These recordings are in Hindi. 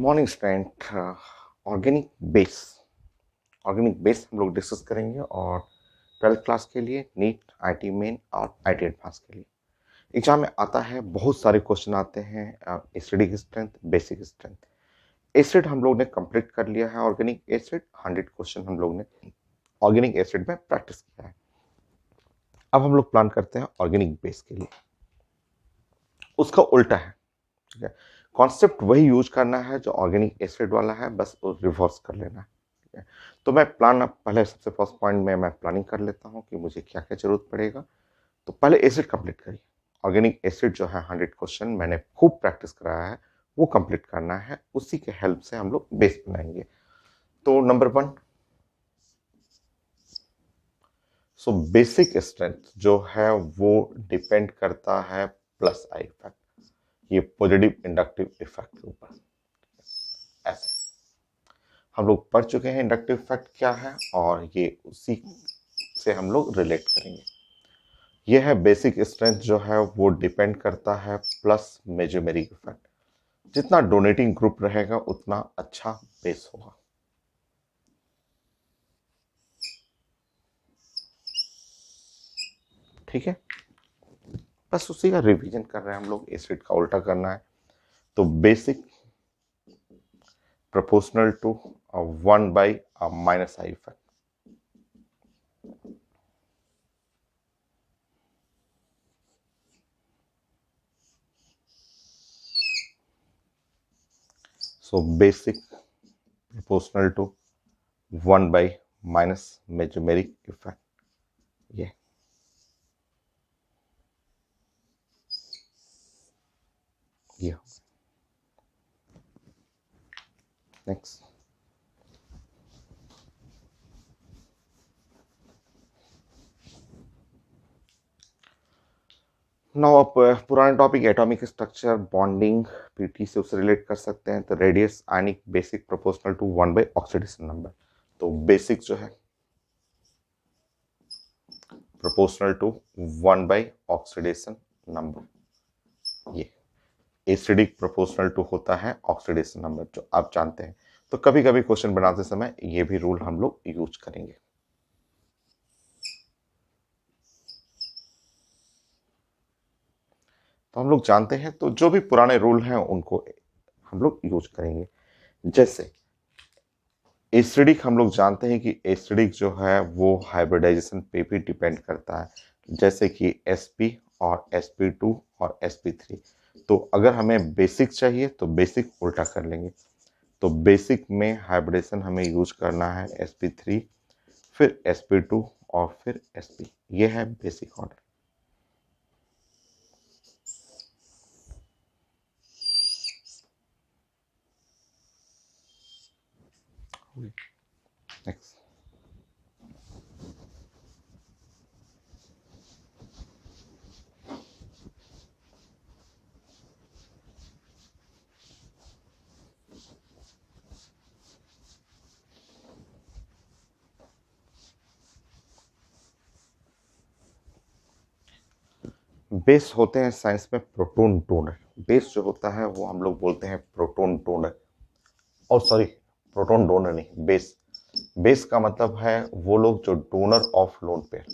Morning student. ऑर्गेनिक बेस हम लोग डिस्कस करेंगे और 12th क्लास के लिए नीट आईटी मेन और आईटी एडवांस के लिए एग्जाम में आता है। बहुत सारे क्वेश्चन आते हैं acidic strength, basic strength. Acid हम लोग ने कंप्लीट कर लिया है। ऑर्गेनिक एसिड 100 क्वेश्चन हम लोग ने ऑर्गेनिक एसिड में प्रैक्टिस किया है। अब हम लोग प्लान करते हैं ऑर्गेनिक बेस के लिए। उसका उल्टा है, ठीक है। कॉन्सेप्ट वही यूज करना है जो ऑर्गेनिक एसिड वाला है, बस वो रिवर्स कर लेना है, ठीक है। तो मैं प्लान अब पहले सबसे फर्स्ट पॉइंट में मैं प्लानिंग कर लेता हूँ कि मुझे क्या क्या जरूरत पड़ेगा। तो पहले एसिड कंप्लीट करिए। ऑर्गेनिक एसिड जो है 100 क्वेश्चन मैंने खूब प्रैक्टिस कराया है, वो कंप्लीट करना है। उसी के हेल्प से हम लोग बेस बनाएंगे। तो नंबर 1, सो बेसिक स्ट्रेंथ जो है वो डिपेंड करता है प्लस आई इफेक्ट, ये पॉजिटिव इंडक्टिव इफेक्ट के ऊपर। ऐसे हम लोग पढ़ चुके हैं इंडक्टिव इफेक्ट क्या है, और ये उसी से हम लोग रिलेट करेंगे। यह है बेसिक स्ट्रेंथ जो है वो डिपेंड करता है प्लस मेजोमेरिक इफेक्ट। जितना डोनेटिंग ग्रुप रहेगा उतना अच्छा बेस होगा। ठीक है, बस उसी का रिवीजन कर रहे हैं हम लोग। एसिड का उल्टा करना है। तो basic proportional to 1 by minus I effect. So basic proportional to 1 by minus mesomeric effect. ये नेक्स्ट। नाउ आप पुराने topic atomic structure, bonding, PT से उससे रिलेट कर सकते हैं। तो radius ionic basic proportional to 1 by oxidation number. तो बेसिक जो है proportional to 1 by oxidation number. ये एसिडिक प्रोपोर्शनल टू होता है ऑक्सीडेशन नंबर, जो आप जानते हैं। तो कभी कभी क्वेश्चन बनाते समय ये भी रूल हम लोग यूज करेंगे। तो हम लोग जानते हैं, तो जो भी पुराने रूल हैं उनको हम लोग यूज करेंगे। जैसे एसिडिक हम लोग जानते हैं कि एसिडिक जो है वो हाइब्रिडाइजेशन पे भी डिपेंड करता है, जैसे कि sp और sp2 और sp3। तो अगर हमें बेसिक चाहिए तो बेसिक उल्टा कर लेंगे। तो बेसिक में हाइब्रिडेशन हमें यूज करना है sp3, फिर sp2 और फिर sp। ये है बेसिक ऑर्डर। नेक्स्ट। बेस होते हैं साइंस में प्रोटॉन डोनर। बेस जो होता है वो हम लोग बोलते हैं प्रोटॉन डोनर। और सॉरी, प्रोटॉन डोनर नहीं, बेस। बेस का मतलब है वो लोग जो donor of lone pair,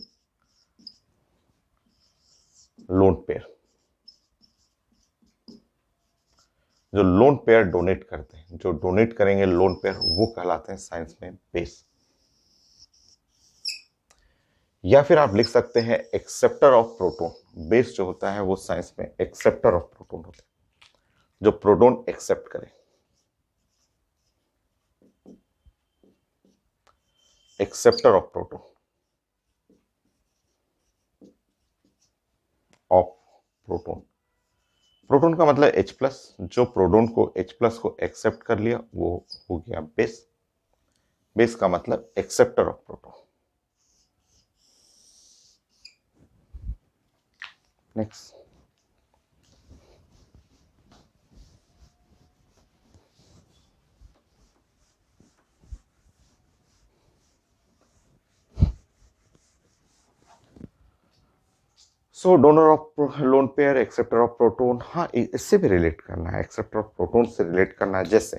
lone pair, जो लोन पेयर डोनेट करते हैं, जो डोनेट करेंगे लोन पेयर, वो कहलाते हैं साइंस में बेस। या फिर आप लिख सकते हैं एक्सेप्टर ऑफ प्रोटॉन। बेस जो होता है वो साइंस में एक्सेप्टर ऑफ प्रोटॉन होता है, जो प्रोटॉन एक्सेप्ट करे। Acceptor of proton, of proton. Proton का मतलब H+, जो प्रोटॉन को H+ को एक्सेप्ट कर लिया वो हो गया बेस। बेस का मतलब acceptor of proton. Next. So donor of lone pair, acceptor of proton. हाँ, इससे भी रिलेट करना है, एक्सेप्टर ऑफ प्रोटॉन से रिलेट करना है। जैसे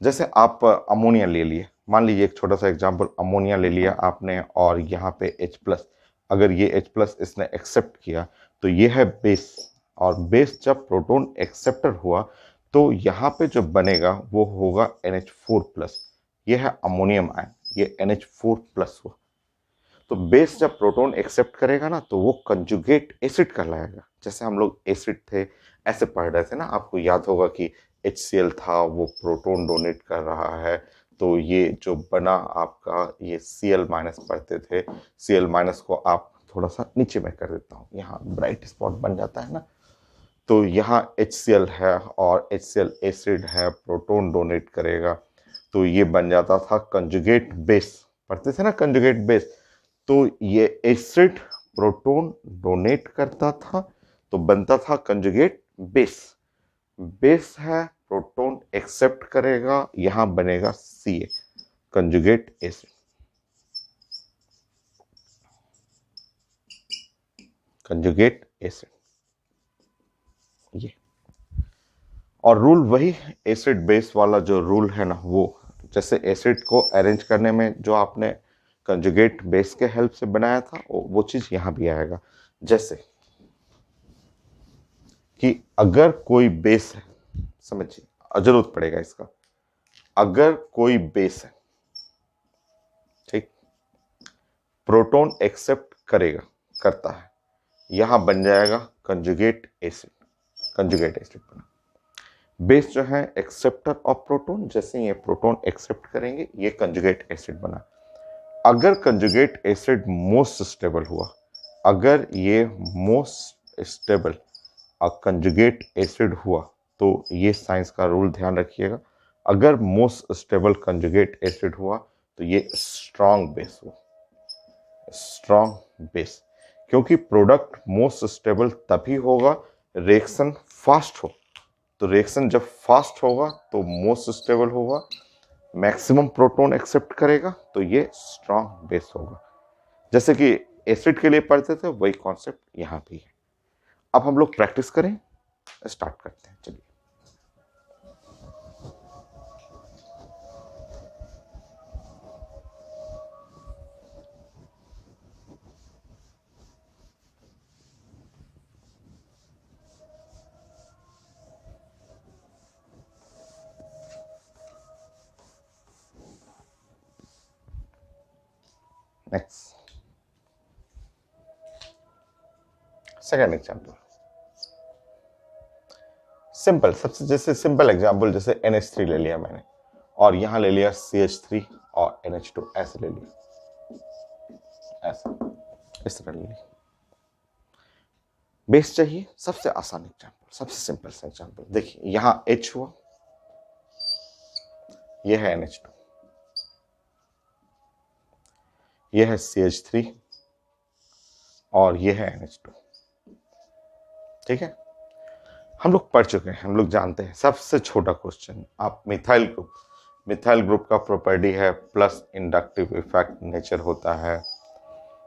जैसे आप अमोनिया ले लिए, मान लीजिए एक छोटा सा एग्जांपल, अमोनिया ले लिया आपने और यहाँ पे H+, अगर ये H+ इसने एक्सेप्ट किया तो ये है बेस, और बेस जब प्रोटॉन एक्सेप्टर हुआ तो यहाँ पे जो बनेगा वो होगा NH4+, ये है अमोनियम आयन, ये NH4+ हुआ। तो बेस जब प्रोटॉन एक्सेप्ट करेगा ना तो वो कंजुगेट एसिड कहलाएगा। जैसे हम लोग एसिड थे ऐसे पढ़ रहे थे ना, आपको याद होगा कि HCl था वो प्रोटॉन डोनेट कर रहा है, तो ये जो बना आपका ये Cl- पढ़ते थे, Cl- को आप थोड़ा सा नीचे में कर देता हूँ, यहाँ ब्राइट स्पॉट बन जाता है ना, तो यहाँ HCl है और HCl एसिड है, प्रोटॉन डोनेट करेगा, तो ये बन जाता था कंजुगेट बेस, पढ़ते थे ना कंजुगेट बेस। तो ये एसिड प्रोटॉन डोनेट करता था तो बनता था कंजुगेट बेस। बेस है, प्रोटॉन एक्सेप्ट करेगा, यहां बनेगा Ca, conjugate acid, conjugate acid ये। और रूल वही एसिड बेस वाला जो रूल है ना, वो जैसे एसिड को अरेंज करने में जो आपने कंजुगेट बेस के हेल्प से बनाया था वो चीज यहां भी आएगा। जैसे कि अगर कोई बेस है, समझिए जरूरत पड़ेगा इसका, अगर कोई बेस है, ठीक, प्रोटॉन एक्सेप्ट करेगा, करता है, यहां बन जाएगा कंजुगेट एसिड, कंजुगेट एसिड बना। बेस जो है एक्सेप्टर ऑफ प्रोटॉन, जैसे ये प्रोटॉन एक्सेप्ट करेंगे ये कंजुगेट एसिड बना। अगर कंजुगेट एसिड मोस्ट स्टेबल हुआ, अगर ये मोस्ट स्टेबल कंजुगेट एसिड हुआ, तो ये साइंस का रूल ध्यान रखिएगा, अगर मोस्ट स्टेबल कंजुगेट एसिड हुआ तो ये स्ट्रॉन्ग बेस हुआ, स्ट्रॉन्ग बेस। क्योंकि प्रोडक्ट मोस्ट स्टेबल तभी होगा रिएक्शन फास्ट हो, तो रिएक्शन जब फास्ट होगा तो मोस्ट स्टेबल होगा, मैक्सिमम प्रोटॉन एक्सेप्ट करेगा, तो ये स्ट्रॉन्ग बेस होगा। जैसे कि एसिड के लिए पढ़ते थे वही कॉन्सेप्ट यहाँ भी है। अब हम लोग प्रैक्टिस करें, स्टार्ट करते हैं, चलिए। नेक्स्ट, सेकेंड एग्जाम्पल, सिंपल, सबसे जैसे सिंपल एग्जाम्पल, जैसे NH3 ले लिया मैंने और यहां ले लिया CH3 और NH2, ऐसे ले लिया, ऐसे इस तरह ले लिया। बेस चाहिए, सबसे आसान एग्जाम्पल, सबसे सिंपल सा एग्जाम्पल, देखिए यहां H हुआ, यह है NH2, यह है CH3 और यह है NH2, ठीक है। हम लोग पढ़ चुके हैं, हम लोग जानते हैं। सबसे छोटा क्वेश्चन, आप मिथाइल ग्रुप, मिथाइल ग्रुप का प्रॉपर्टी है प्लस इंडक्टिव इफेक्ट नेचर होता है,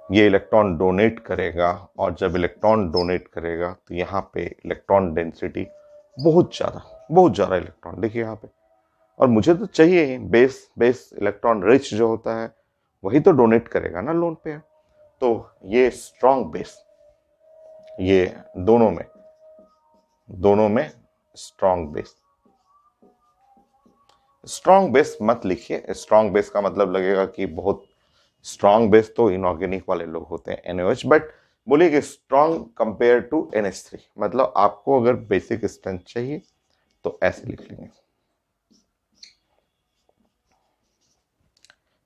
ये इलेक्ट्रॉन डोनेट करेगा, और जब इलेक्ट्रॉन डोनेट करेगा तो यहाँ पे इलेक्ट्रॉन डेंसिटी बहुत ज़्यादा इलेक्ट्रॉन, देखिए यहाँ पे, और मुझे तो चाहिए ही बेस, बेस इलेक्ट्रॉन रिच जो होता है वही तो डोनेट करेगा ना लोन पे, तो ये स्ट्रॉन्ग बेस, ये दोनों में स्ट्रॉन्ग बेस। स्ट्रॉन्ग बेस मत लिखिए, स्ट्रॉन्ग बेस का मतलब लगेगा कि बहुत स्ट्रॉन्ग बेस तो इनऑर्गेनिक वाले लोग होते हैं NaOH, बट बोलिए कि स्ट्रॉन्ग कंपेयर टू NH3, मतलब आपको अगर बेसिक स्ट्रेंथ चाहिए तो ऐसे लिख लेंगे,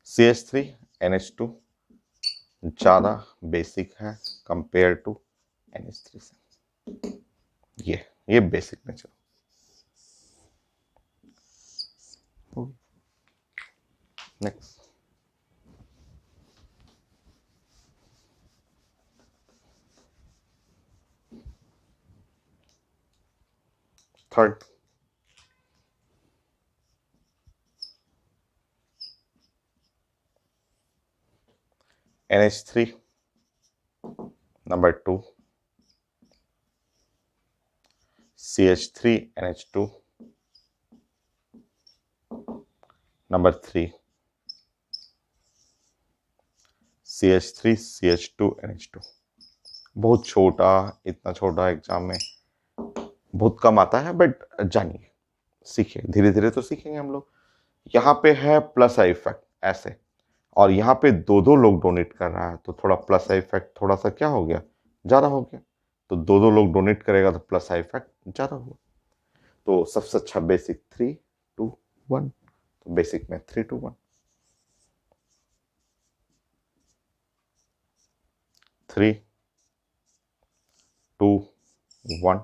CH3 NH2 ज्यादा बेसिक है कंपेयर टू NH3 से, ये basic nature. Next, third, NH3 number 2, CH3 NH2 number 3 CH3 CH2 NH2। बहुत छोटा, इतना छोटा एग्जाम में बहुत कम आता है, बट जानिए, सीखिए, धीरे धीरे तो सीखेंगे हम लोग। यहाँ पे है प्लस आई इफेक्ट ऐसे, और यहाँ पे दो दो लोग डोनेट कर रहा है, तो थोड़ा प्लस आई इफेक्ट थोड़ा सा क्या हो गया, ज़्यादा हो गया। तो दो दो लोग डोनेट करेगा तो प्लस आई इफेक्ट ज़्यादा होगा। तो सबसे अच्छा बेसिक 3-2-1, तो बेसिक में 3-2-1, 3-2-1,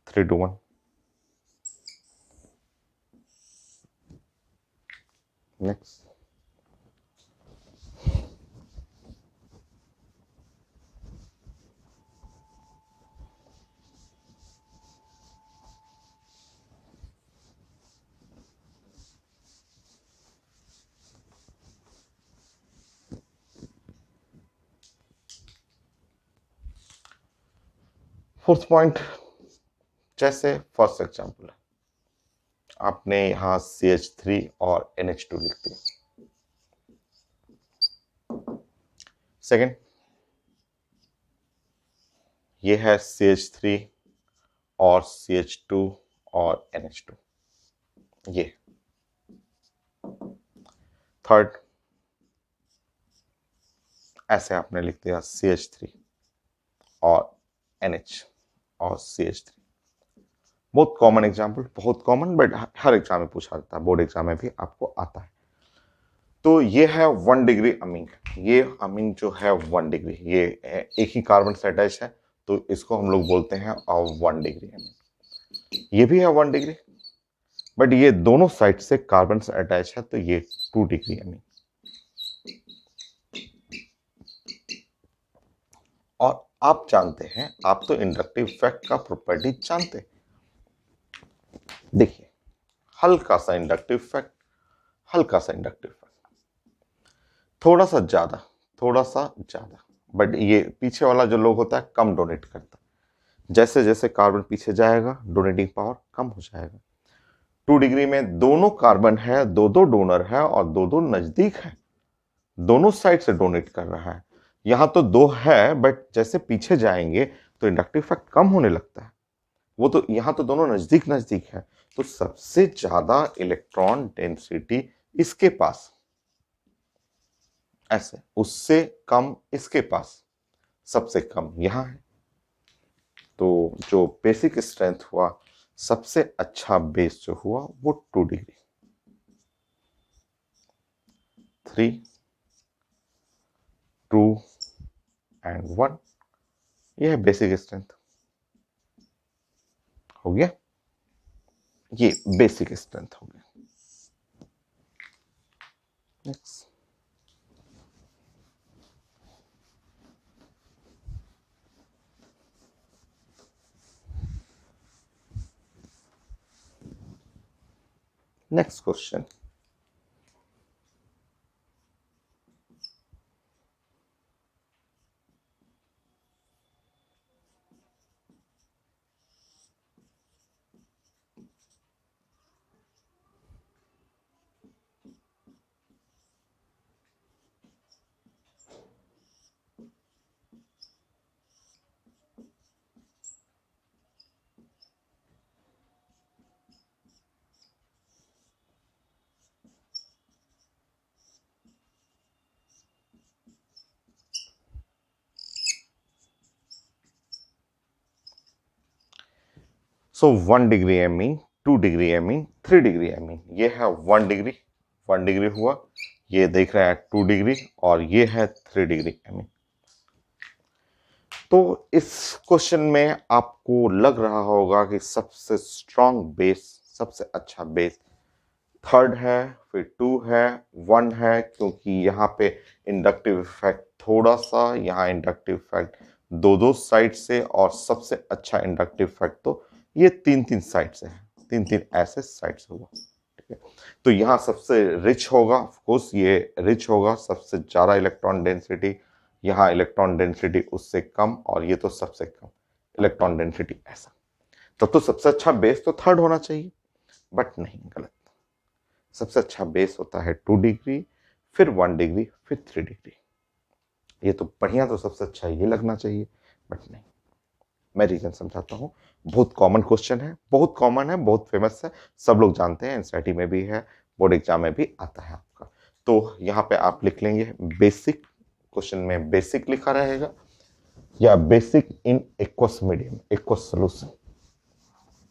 3-2-1। नेक्स्ट, फोर्थ पॉइंट, जैसे फर्स्ट एग्जाम्पल है, आपने यहां CH3 और NH2 लिख दिया। सेकेंड, ये है CH3 और CH2 और NH2, ये। थर्ड, ऐसे आपने लिख दिया CH3 और NH और CH3। बहुत कॉमन एग्जाम्पल, बहुत कॉमन, बट हर एग्जाम में पूछा जाता है, बोर्ड एग्जाम में भी आपको आता है। तो ये है 1 डिग्री अमीन। ये अमीन जो है 1 डिग्री, ये एक ही कार्बन से अटैच है, तो इसको हम लोग बोलते हैं 1 डिग्री अमीन। ये भी है 1 डिग्री, बट ये दोनों साइड से कार्बन से अटैच है, तो ये 2 डिग्री अमीन। और आप जानते हैं, आप तो इंडक्टिव इफेक्ट का प्रॉपर्टी जानते हैं। देखिए, हल्का सा इंडक्टिव इफेक्ट, हल्का सा इंडक्टिव इफेक्ट, थोड़ा सा ज्यादा, थोड़ा सा ज्यादा, बट ये पीछे वाला जो लोग होता है कम डोनेट करता है। जैसे जैसे कार्बन पीछे जाएगा, डोनेटिंग पावर कम हो जाएगा। 2 डिग्री में दोनों कार्बन है, दो दो डोनर है और दो दो नजदीक है, दोनों साइड से डोनेट कर रहा है। यहां तो दो है, बट जैसे पीछे जाएंगे तो इंडक्टिव इफेक्ट कम होने लगता है। वो तो यहां तो दोनों नजदीक नजदीक है, तो सबसे ज्यादा इलेक्ट्रॉन डेंसिटी इसके पास, ऐसे, उससे कम इसके पास, सबसे कम यहां है। तो जो बेसिक स्ट्रेंथ हुआ, सबसे अच्छा बेस जो हुआ वो 2 डिग्री। 3, 2 एंड 1, यह है बेसिक स्ट्रेंथ। हो गया, ये बेसिक स्ट्रेंथ हो गया। नेक्स्ट, नेक्स्ट क्वेश्चन, सो 1 degree amine, 2 degree amine, 3 degree amine. ये है 1 डिग्री, 1 डिग्री हुआ, ये देख रहे हैं 2 डिग्री, और ये है 3 डिग्री एमीन। तो इस क्वेश्चन में आपको लग रहा होगा कि सबसे स्ट्रॉन्ग बेस, सबसे अच्छा बेस थर्ड है, फिर 2 है, 1 है, क्योंकि यहाँ पे इंडक्टिव इफेक्ट थोड़ा सा, यहाँ इंडक्टिव इफेक्ट दो दो साइड से, और सबसे अच्छा इंडक्टिव इफेक्ट तो ये 3-3 साइड से है, 3-3 ऐसे साइड से हुआ। ठीक है, तो यहाँ सबसे रिच होगा, ऑफ कोर्स ये रिच होगा, सबसे ज़्यादा इलेक्ट्रॉन डेंसिटी, यहाँ इलेक्ट्रॉन डेंसिटी उससे कम, और ये तो सबसे कम इलेक्ट्रॉन डेंसिटी ऐसा। तब तो सबसे अच्छा बेस तो थर्ड होना चाहिए, बट नहीं, गलत। सबसे अच्छा बेस होता है 2 डिग्री, फिर 1 डिग्री, फिर 3 डिग्री। ये तो बढ़िया, तो सबसे अच्छा ये लगना चाहिए, बट नहीं। मैं रीजन समझाता हूँ। बहुत कॉमन क्वेश्चन है, बहुत कॉमन है, बहुत फेमस है, सब लोग जानते हैं, एनसीईआरटी में भी है, बोर्ड एग्जाम में भी आता है आपका। तो यहाँ पे आप लिख लेंगे बेसिक, क्वेश्चन में बेसिक लिखा रहेगा, या basic in aqueous medium, aqueous solution.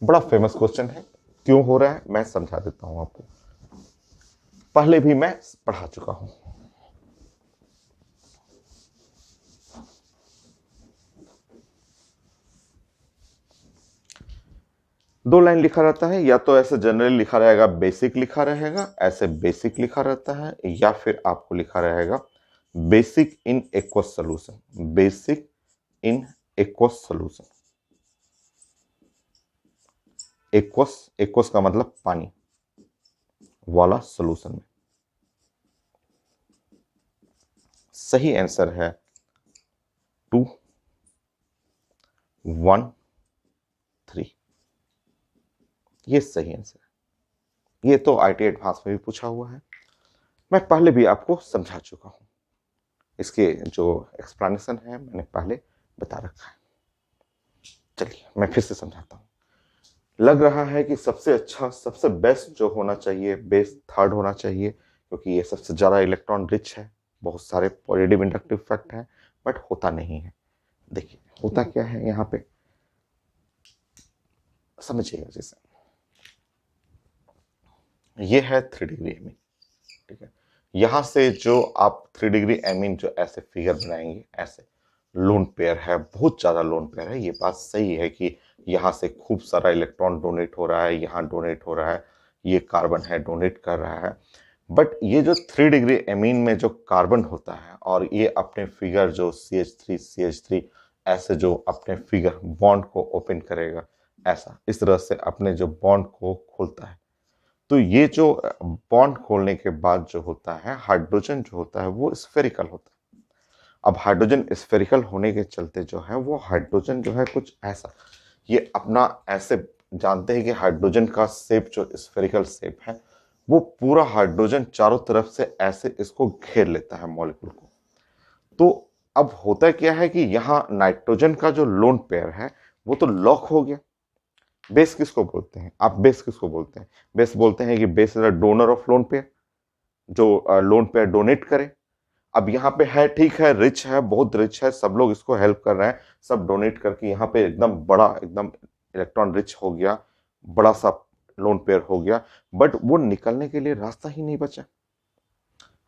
बड़ा फेमस क्वेश्चन है, क्यों हो रहा है मैं समझा देता हूं आपको, पहले भी मैं पढ़ा चुका हूं। दो लाइन लिखा रहता है, या तो ऐसे जनरली लिखा रहेगा बेसिक लिखा रहेगा, ऐसे बेसिक लिखा रहता है, या फिर आपको लिखा रहेगा basic in aqueous solution, basic in aqueous solution. Aqueous, aqueous का मतलब पानी वाला सोल्यूशन में। सही आंसर है 2, 1, 3। ये सही आंसर है। ये तो आईटी एडवांस में भी पूछा हुआ है, मैं पहले भी आपको समझा चुका हूं। इसके जो एक्सप्लेनेशन है मैंने पहले बता रखा है। चलिए मैं फिर से समझाता हूँ। लग रहा है कि सबसे अच्छा, सबसे बेस्ट जो होना चाहिए, बेस थर्ड होना चाहिए, क्योंकि ये सबसे ज़्यादा इलेक्ट्रॉन रिच है, बहुत सारे पॉजिटिव इंडक्टिव फैक्ट हैं, बट होता नहीं है। देखिए होता क्या है यहाँ पे, समझिएगा। जैसे ये है 3 डिग्री एमीन, ठीक है। यहां से जो आप 3 डिग्री एमीन जो ऐसे फिगर बनाएंगे, ऐसे लोन पेयर है, बहुत ज्यादा लोन पेयर है। ये बात सही है कि यहाँ से खूब सारा इलेक्ट्रॉन डोनेट हो रहा है, यहाँ डोनेट हो रहा है, ये कार्बन है डोनेट कर रहा है। बट ये जो 3 डिग्री एमीन में जो कार्बन होता है, और ये अपने फिगर जो CH3 ऐसे जो अपने फिगर बॉन्ड को ओपन करेगा, ऐसा इस तरह से अपने जो बॉन्ड को खोलता है। तो ये जो बॉन्ड खोलने के बाद जो होता है, हाइड्रोजन जो होता है वो स्फेरिकल होता है। अब हाइड्रोजन स्फेरिकल होने के चलते जो है, वो हाइड्रोजन जो है कुछ ऐसा, ये अपना ऐसे जानते हैं कि हाइड्रोजन का शेप जो स्फेरिकल शेप है, वो पूरा हाइड्रोजन चारों तरफ से ऐसे इसको घेर लेता है मॉलिक्यूल को। तो अब होता क्या है कि यहाँ नाइट्रोजन का जो लोन पेयर है वो तो लॉक हो गया। बेस किसको बोलते हैं आप, बेस किसको बोलते हैं? बेस बोलते हैं कि base is a donor of lone pair, जो लोन पेयर डोनेट करे। अब यहाँ पे है, ठीक है, रिच है, बहुत रिच है, सब लोग इसको हेल्प कर रहे हैं, सब डोनेट करके यहाँ पे एकदम बड़ा, एकदम इलेक्ट्रॉन रिच हो गया, बड़ा सा लोन पेयर हो गया। बट वो निकलने के लिए रास्ता ही नहीं बचा।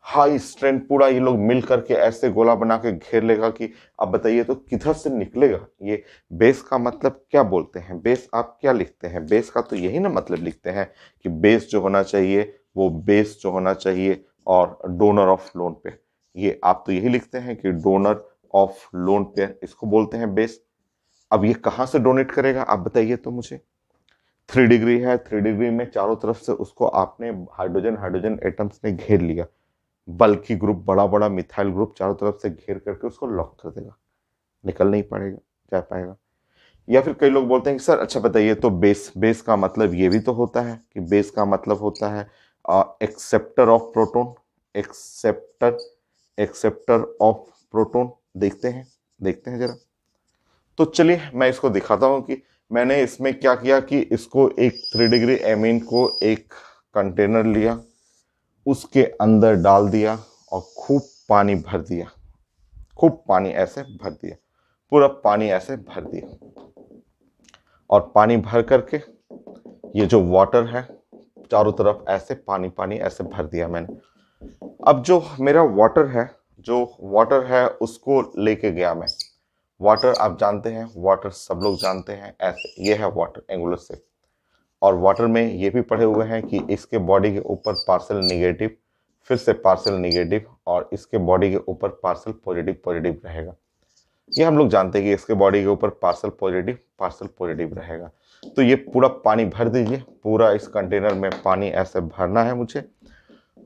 हाई स्ट्रेंथ पूरा ये लोग मिल करके ऐसे गोला बना के घेर लेगा कि अब बताइए तो किधर से निकलेगा ये। बेस का मतलब क्या बोलते हैं, बेस आप क्या लिखते हैं? बेस का तो यही ना मतलब लिखते हैं कि बेस जो होना चाहिए वो बेस जो होना चाहिए और डोनर ऑफ लोन पेयर। ये आप तो यही लिखते हैं कि डोनर ऑफ लोन पेयर, इसको बोलते हैं बेस। अब ये कहाँ से डोनेट करेगा आप बताइए तो मुझे। 3 डिग्री है, 3 डिग्री में चारों तरफ से उसको आपने हाइड्रोजन हाइड्रोजन एटम्स ने घेर लिया, बल्कि ग्रुप, बड़ा बड़ा मिथाइल ग्रुप चारों तरफ से घेर करके उसको लॉक कर देगा, निकल नहीं पड़ेगा, जा पाएगा। या फिर कई लोग बोलते हैं कि सर अच्छा बताइए तो बेस, बेस का मतलब ये भी तो होता है कि बेस का मतलब होता है acceptor of proton, acceptor, acceptor of proton. देखते हैं जरा। तो चलिए मैं इसको दिखाता हूं कि मैंने इसमें क्या किया, कि इसको एक 3 डिग्री एमीन को एक कंटेनर लिया, उसके अंदर डाल दिया और खूब पानी भर दिया, खूब पानी ऐसे भर दिया, पूरा पानी ऐसे भर दिया। और पानी भर करके ये जो वाटर है चारों तरफ ऐसे पानी पानी ऐसे भर दिया मैंने। अब जो मेरा वाटर है, जो वाटर है उसको लेके गया मैं। वाटर आप जानते हैं, वाटर सब लोग जानते हैं, ऐसे ये है वाटर एंगुलर शेप। और वाटर में ये भी पढ़े हुए हैं कि इसके बॉडी के ऊपर पार्शियल निगेटिव, फिर से पार्शियल निगेटिव, और इसके बॉडी के ऊपर पार्शियल पॉजिटिव पॉजिटिव रहेगा। ये हम लोग जानते हैं कि इसके बॉडी के ऊपर पार्शियल पॉजिटिव रहेगा। तो ये पूरा पानी भर दीजिए, पूरा इस कंटेनर में पानी ऐसे भरना है मुझे।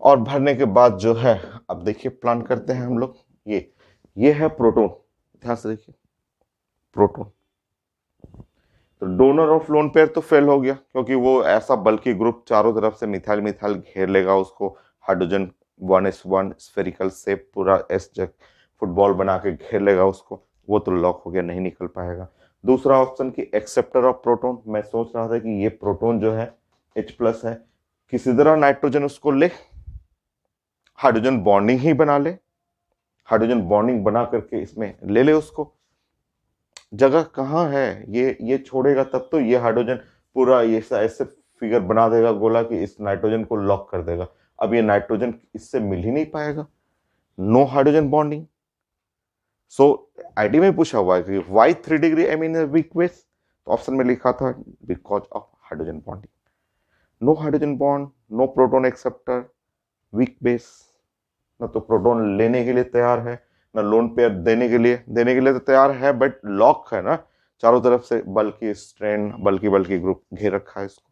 और भरने के बाद जो है, अब देखिए प्लान करते हैं हम लोग। ये है प्रोटॉन, ध्यान से देखिए, प्रोटॉन। तो डोनर ऑफ लोन पेयर तो फेल हो गया, क्योंकि वो ऐसा बल्कि ग्रुप चारों तरफ से मिथाइल मिथाइल घेर लेगा उसको, हाइड्रोजन 1s1 स्फेरिकल शेप पूरा एस जग फुटबॉल बना के घेर लेगा उसको, वो तो लॉक हो गया, नहीं निकल पाएगा। दूसरा ऑप्शन की एक्सेप्टर ऑफ प्रोटोन, मैं सोच रहा था कि ये प्रोटोन जो है H+ है, किसी तरह नाइट्रोजन उसको ले, हाइड्रोजन बॉन्डिंग ही बना ले, हाइड्रोजन बॉन्डिंग बना करके इसमें ले ले उसको। जगह कहाँ है, ये छोड़ेगा तब तो ये हाइड्रोजन पूरा ये ऐसे फिगर बना देगा गोला कि इस नाइट्रोजन को लॉक कर देगा। अब ये नाइट्रोजन इससे मिल ही नहीं पाएगा, no hydrogen bonding. So ID में पूछा हुआ है कि why 3 degree amine weak base, तो ऑप्शन में लिखा था because of hydrogen bonding. No hydrogen bond, no proton acceptor, weak base, ना तो प्रोटोन लेने के लिए तैयार है, ना लोन पेयर देने के लिए तो तैयार है, बट लॉक है ना, चारों तरफ से बल्कि स्ट्रेन बल्कि ग्रुप घेर रखा है इसको।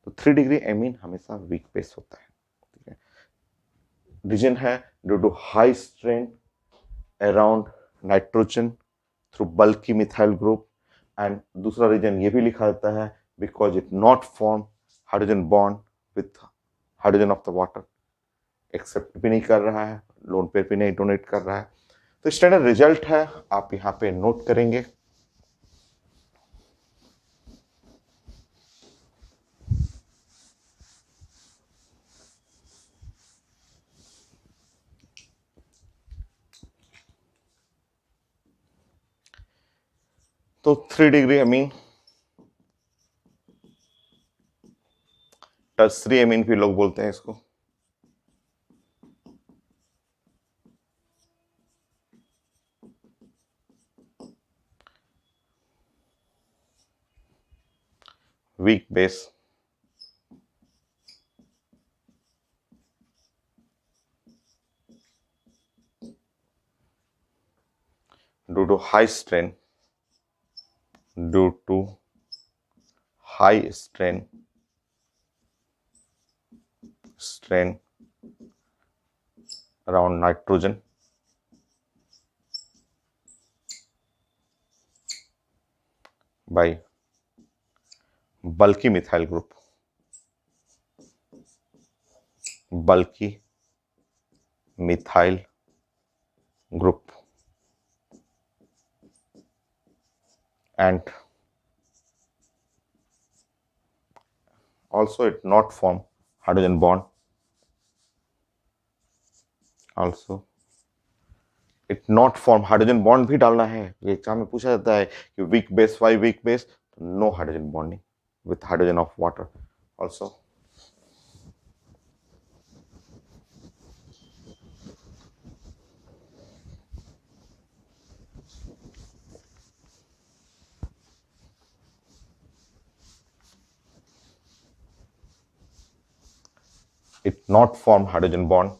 तो 3 डिग्री एमीन हमेशा वीक बेस होता है, ठीक है। रीजन है due to high strain around nitrogen through बल्कि मिथाइल ग्रुप, एंड दूसरा रीजन ये भी लिखा जाता है because it not form hydrogen bond with hydrogen of the water, accept भी नहीं कर रहा है, लोन पेयर भी नहीं डोनेट कर रहा है। तो स्टैंडर्ड रिजल्ट है, आप यहाँ पे नोट करेंगे। तो 3 डिग्री अमीन, टर्सरी अमीन भी लोग बोलते हैं इसको, weak base due to high strain, due to high strain around nitrogen by bulky methyl group, bulky methyl group, and also it not form hydrogen bond, also it not form hydrogen bond भी डालना है। ये एग्जाम में पूछा जाता है कि weak base, why weak base, no hydrogen bonding with hydrogen of water also. It not form hydrogen bond,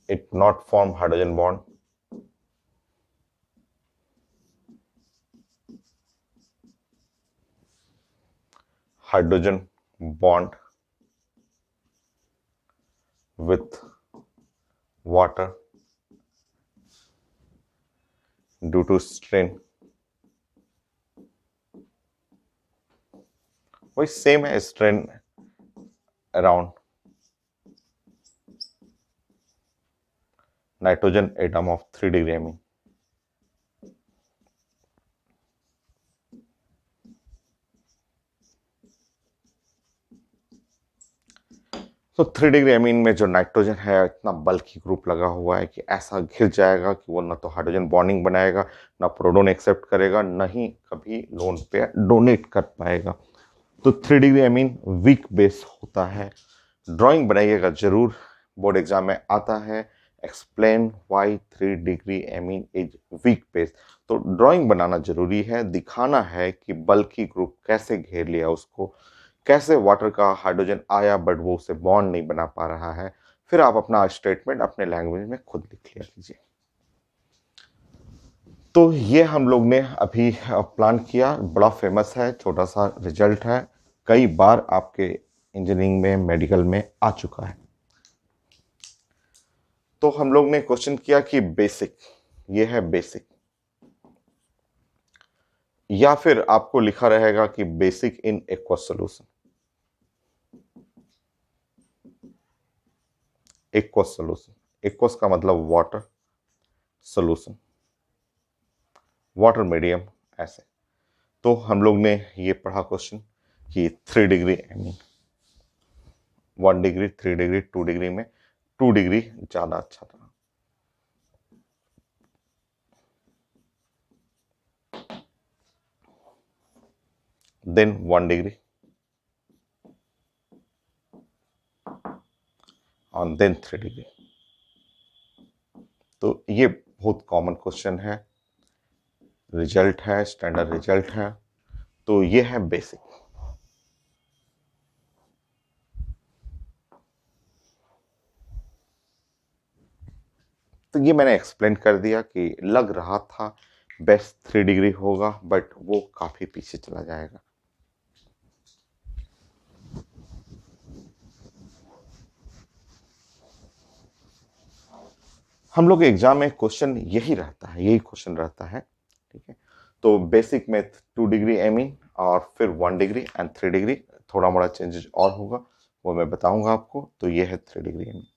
it not form hydrogen bond hydrogen bond with water due to strain, वही सेम है, strain around nitrogen atom of 3 degree amine. तो 3 डिग्री एमीन में जो नाइट्रोजन है इतना बल्कि ग्रुप लगा हुआ है कि ऐसा घिर जाएगा कि वो ना तो हाइड्रोजन बॉन्डिंग बनाएगा, ना प्रोटॉन एक्सेप्ट करेगा, ना ही कभी लोन पे डोनेट कर पाएगा। तो 3 डिग्री एमीन वीक बेस होता है। ड्राइंग बनाइएगा जरूर, बोर्ड एग्जाम में आता है, explain why 3 degree amine is weak base. तो ड्राइंग बनाना जरूरी है, दिखाना है कि बल्कि ग्रुप कैसे घेर लिया उसको, कैसे वाटर का हाइड्रोजन आया बट वो उसे बॉन्ड नहीं बना पा रहा है। फिर आप अपना स्टेटमेंट अपने लैंग्वेज में खुद लिख लिया कीजिए। तो ये हम लोग ने अभी प्लान किया, बड़ा फेमस है, छोटा सा रिजल्ट है, कई बार आपके इंजीनियरिंग में मेडिकल में आ चुका है। तो हम लोग ने क्वेश्चन किया कि बेसिक, ये है बेसिक, या फिर आपको लिखा रहेगा कि basic in aqueous solution. Aqueous solution, aqueous का मतलब वाटर, सॉल्यूशन वाटर मीडियम, ऐसे। तो हम लोग ने ये पढ़ा क्वेश्चन कि 3 degree mean 1 degree, 3 degree, 2 degree में 2 डिग्री ज्यादा अच्छा था। देन 1 डिग्री और देन 3 डिग्री। तो ये बहुत कॉमन क्वेश्चन है, रिजल्ट है, स्टैंडर्ड रिजल्ट है। तो ये है बेसिक। तो ये मैंने एक्सप्लेन कर दिया कि लग रहा था बेस्ट 3 डिग्री होगा, बट वो काफी पीछे चला जाएगा। हम लोग एग्जाम में क्वेश्चन यही रहता है, यही क्वेश्चन रहता है, ठीक है। तो बेसिक में 2 डिग्री एमीन और फिर 1 डिग्री एंड 3 डिग्री, थोड़ा मोड़ा चेंजेस और होगा, वो मैं बताऊंगा आपको। तो ये है 3 डिग्री एमीन।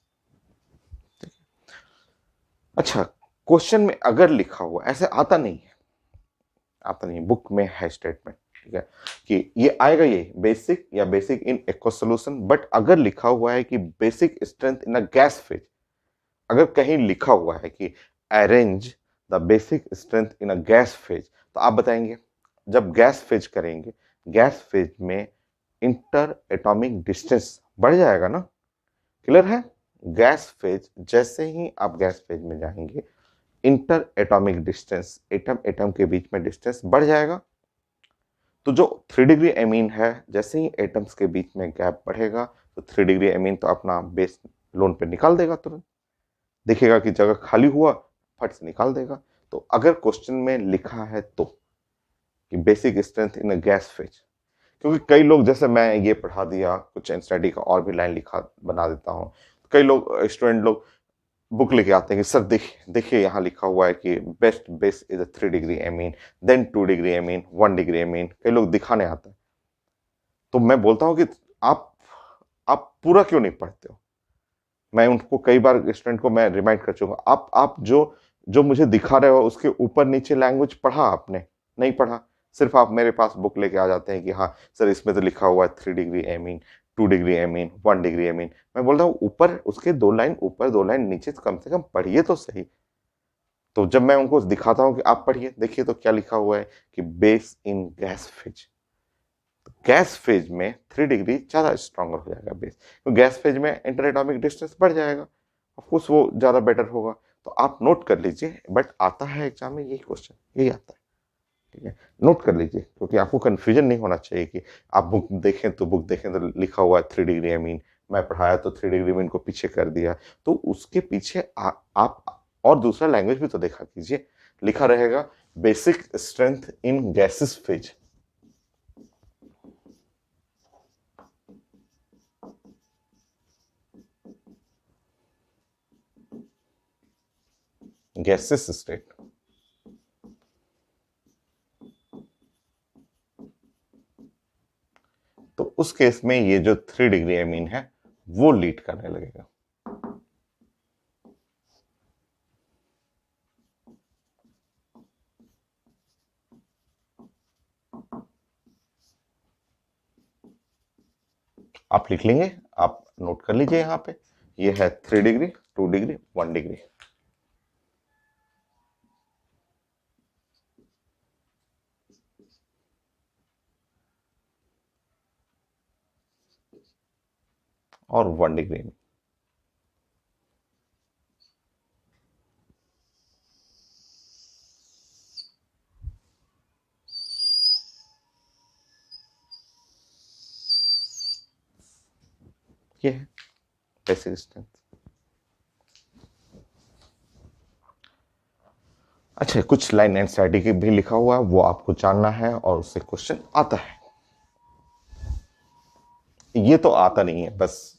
अच्छा, क्वेश्चन में अगर लिखा हुआ, ऐसे आता नहीं है, आता नहीं, बुक में है स्टेटमेंट, ठीक है, कि ये आएगा, ये बेसिक या basic in aqueous solution, but अगर लिखा हुआ है कि basic strength in a gas phase, अगर कहीं लिखा हुआ है कि arrange the basic strength in a gas phase, तो आप बताएंगे जब गैस फेज करेंगे, गैस फेज में इंटर एटॉमिक डिस्टेंस बढ़ जाएगा ना, क्लियर है। गैस फेज, जैसे ही आप गैस फेज में जाएंगे, inter atomic distance, atom atom के बीच में डिस्टेंस बढ़ जाएगा। तो जो 3 डिग्री एमीन है, जैसे ही एटम्स के बीच में गैप बढ़ेगा, तो 3 डिग्री एमीन तो अपना बेस लोन पे निकाल देगा, तुरंत देखेगा कि जगह खाली हुआ, फट से निकाल देगा। तो अगर क्वेश्चन में लिखा है तो कि basic strength in a gas phase, क्योंकि कई लोग, जैसे मैं ये पढ़ा दिया, कुछ एनसीईआरटी का और भी लाइन लिखा बना देता हूँ, कई लोग स्टूडेंट लोग बुक लेके आते हैं कि सर देखिए देखिए यहाँ लिखा हुआ है कि best base is a 3 degree amine, then 2 degree amine, 1 degree amine, कई लोग दिखाने आते हैं। तो मैं बोलता हूँ कि आप पूरा क्यों नहीं पढ़ते हो। मैं उनको कई बार स्टूडेंट को मैं रिमाइंड कर चुका, आप जो जो मुझे दिखा रहे हो उसके ऊपर नीचे लैंग्वेज पढ़ा आपने, नहीं पढ़ा, सिर्फ आप मेरे पास बुक लेके आ जाते हैं कि हाँ सर इसमें तो लिखा हुआ है 3 degree amine, 2 degree amine, 1 degree amine. मैं बोलता हूँ ऊपर उसके 2 लाइन ऊपर 2 लाइन नीचे कम से कम पढ़िए तो सही। तो जब मैं उनको दिखाता हूँ कि आप पढ़िए, देखिए तो क्या लिखा हुआ है कि बेस इन गैस फेज, तो गैस फेज में 3 डिग्री ज्यादा स्ट्रॉन्गर हो जाएगा बेस, तो गैस फेज में इंटर एटॉमिक डिस्टेंस बढ़ जाएगा, ऑफकोर्स वो ज्यादा बेटर होगा। तो आप नोट कर लीजिए, बट आता है एग्जाम में यही क्वेश्चन, यही आता है, ठीक है, नोट कर लीजिए, क्योंकि आपको कंफ्यूजन नहीं होना चाहिए कि आप बुक देखें तो लिखा हुआ है 3 डिग्री एमीन, मैं पढ़ाया तो 3 डिग्री एमीन को पीछे कर दिया। तो उसके पीछे आप और दूसरा लैंग्वेज भी तो देखा कीजिए, लिखा रहेगा basic strength in gases phase, gases state. तो उस केस में ये जो 3 डिग्री एमीन है वो लीड करने लगेगा। आप लिख लेंगे, आप नोट कर लीजिए यहाँ पे, ये है 3 डिग्री, 2 डिग्री, 1 डिग्री। और 1 डिग्री में ये है बेसिक स्ट्रेंथ। अच्छा, कुछ लाइन एनसीईआरटी की भी लिखा हुआ है, वो आपको जानना है और उससे क्वेश्चन आता है। ये तो आता नहीं है, बस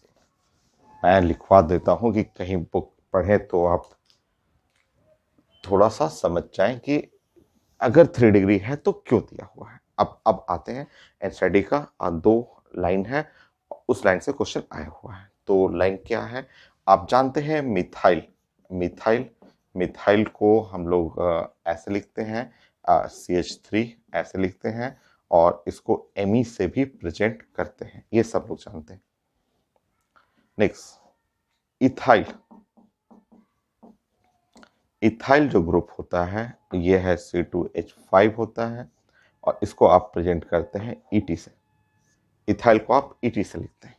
मैं लिखवा देता हूं कि कहीं बुक पढ़ें तो आप थोड़ा सा समझ जाएं कि अगर 3 डिग्री है तो क्यों दिया हुआ है। अब आते हैं एनसीईआरटी का 2 लाइन है, उस लाइन से क्वेश्चन आया हुआ है। तो लाइन क्या है, आप जानते हैं मिथाइल, मिथाइल मिथाइल को हम लोग ऐसे लिखते हैं CH3 ऐसे लिखते हैं, और इसको Me से भी प्रेजेंट करते हैं, ये सब लोग जानते हैं। नेक्स्ट इथाइल, इथाइल जो ग्रुप होता है ये है C2H5 होता है, और इसको आप प्रेजेंट करते हैं ET से। इथाइल को आप ET से लिखते हैं।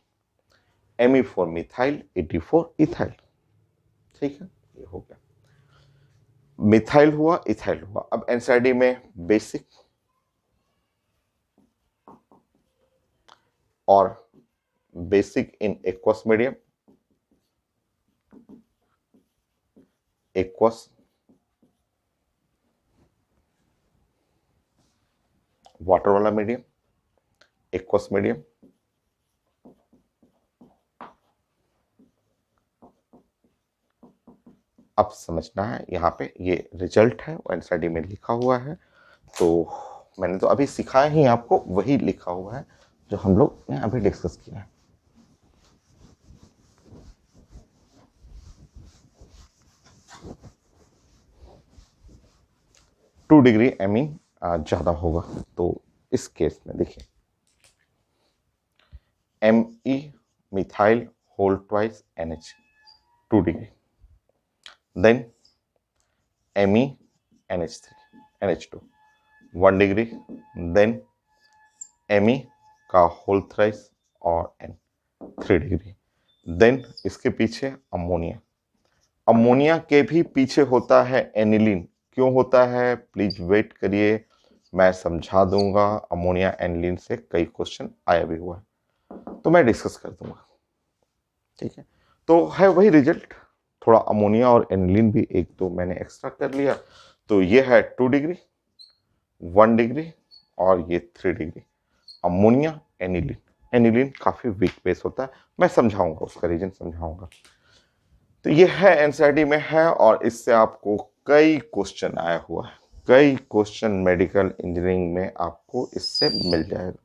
Me for methyl, ET for ethyl. ठीक है, ये हो गया। मिथाइल हुआ, इथाइल हुआ। अब एनसीईआरटी में बेसिक और basic in aqueous medium, aqueous water वाला मीडियम, एक्वस मीडियम, अब समझना है यहाँ पे ये रिजल्ट है वो एनसीईआरटी में लिखा हुआ है, तो मैंने तो अभी सिखाया ही आपको, वही लिखा हुआ है जो हम लोग ने अभी डिस्कस किया है। टू डिग्री एमी ज्यादा होगा, तो इस केस में देखिए Me methyl whole twice NH 2 degree, then Me NH3 NH2 1 degree, then Me का होल थ्राइस और N 3 डिग्री, देन इसके पीछे अमोनिया, अमोनिया के भी पीछे होता है एनिलीन। क्यों होता है प्लीज वेट करिए, मैं समझा दूंगा। अमोनिया एनिलीन से कई क्वेश्चन आया भी हुआ है, तो मैं डिस्कस कर दूंगा। ठीक है, तो है वही रिजल्ट, थोड़ा अमोनिया और एनिलीन भी एक दो मैंने एक्स्ट्रा कर लिया, तो ये है 2 डिग्री, 1 डिग्री और ये 3 डिग्री। अमोनिया एनिलीन, एनिलीन काफी वीक बेस होता है, मैं समझाऊंगा, उसका रीजन समझाऊंगा। तो ये है एनसीईआरटी में है, और इससे आपको कई क्वेश्चन आया हुआ है, कई क्वेश्चन मेडिकल इंजीनियरिंग में आपको इससे मिल जाएगा।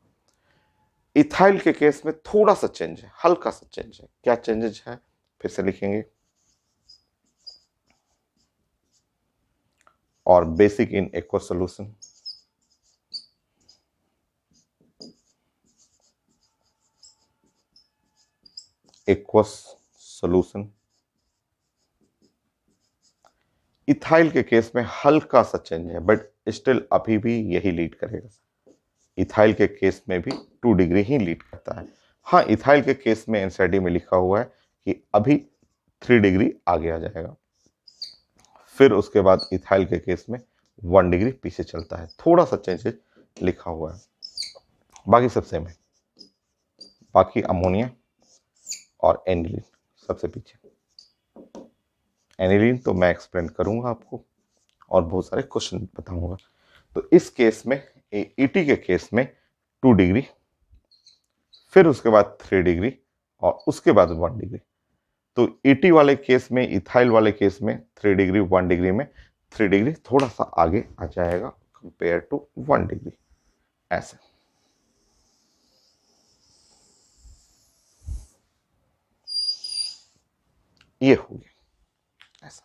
इथाइल के केस में थोड़ा सा चेंज है, हल्का सा चेंज है। क्या चेंजेस है फिर से लिखेंगे, और basic in aqueous solution, aqueous solution. Ethyl के केस में हल्का सा चेंज है, बट स्टिल अभी भी यही लीड करेगा। इथाइल के केस में भी 2 डिग्री ही लीड करता है। हाँ, इथाइल के केस में एनसीईआरटी में लिखा हुआ है कि अभी 3 डिग्री आगे आ जाएगा, फिर उसके बाद इथाइल के केस में 1 डिग्री पीछे चलता है, थोड़ा सा चेंजेस लिखा हुआ है, बाकी सब सेम है। बाकी अमोनिया और एनिलीन सबसे पीछे। एनिलीन तो मैं एक्सप्लेन करूंगा आपको, और बहुत सारे क्वेश्चन बताऊंगा। तो इस केस में ईटी के केस में 2 डिग्री, फिर उसके बाद 3 डिग्री, और उसके बाद 1 डिग्री। तो ईटी वाले केस में, इथाइल वाले केस में 3 डिग्री 1 डिग्री में 3 डिग्री थोड़ा सा आगे आ जाएगा कंपेयर टू 1 डिग्री, ऐसे। ये हो गया ऐसा।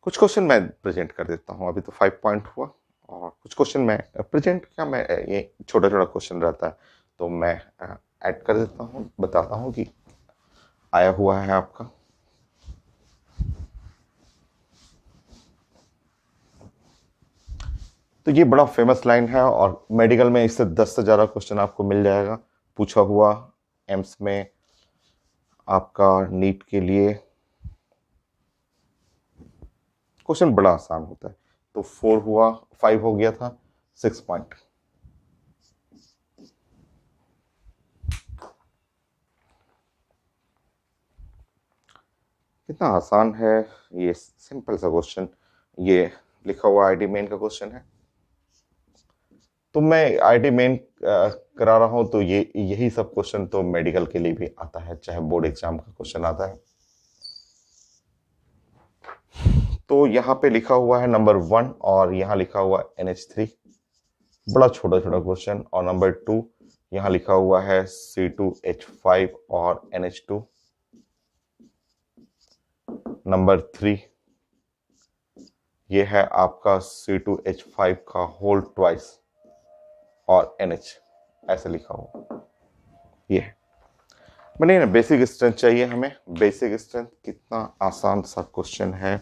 कुछ क्वेश्चन मैं प्रेजेंट कर देता हूं, अभी तो 5 पॉइंट हुआ, और कुछ क्वेश्चन मैं प्रेजेंट, क्या मैं ये छोटा छोटा क्वेश्चन रहता है तो मैं ऐड कर देता हूँ, बताता हूँ कि आया हुआ है आपका। तो ये बड़ा फेमस लाइन है, और मेडिकल में इससे 10 से ज़्यादा क्वेश्चन आपको मिल जाएगा पूछा हुआ। एम्स में आपका नीट के लिए क्वेश्चन बड़ा आसान होता है। तो 4 हुआ, 5 हो गया था, 6 पॉइंट। कितना आसान है, ये सिंपल सा क्वेश्चन, ये लिखा हुआ आईटी मेन का क्वेश्चन है। तो मैं आईटी मेन करा रहा हूं, तो ये यही सब क्वेश्चन तो मेडिकल के लिए भी आता है, चाहे बोर्ड एग्जाम का क्वेश्चन आता है। तो यहाँ पे लिखा हुआ है नंबर 1 और यहाँ लिखा हुआ NH3, बड़ा छोटा छोटा क्वेश्चन। और नंबर 2 यहाँ लिखा हुआ है C2H5 और NH2। नंबर 3 ये है आपका C2H5 का होल ट्वाइस और NH, ऐसे लिखा हुआ ये है। बने ना, बेसिक स्ट्रेंथ चाहिए हमें। बेसिक स्ट्रेंथ कितना आसान सा क्वेश्चन है।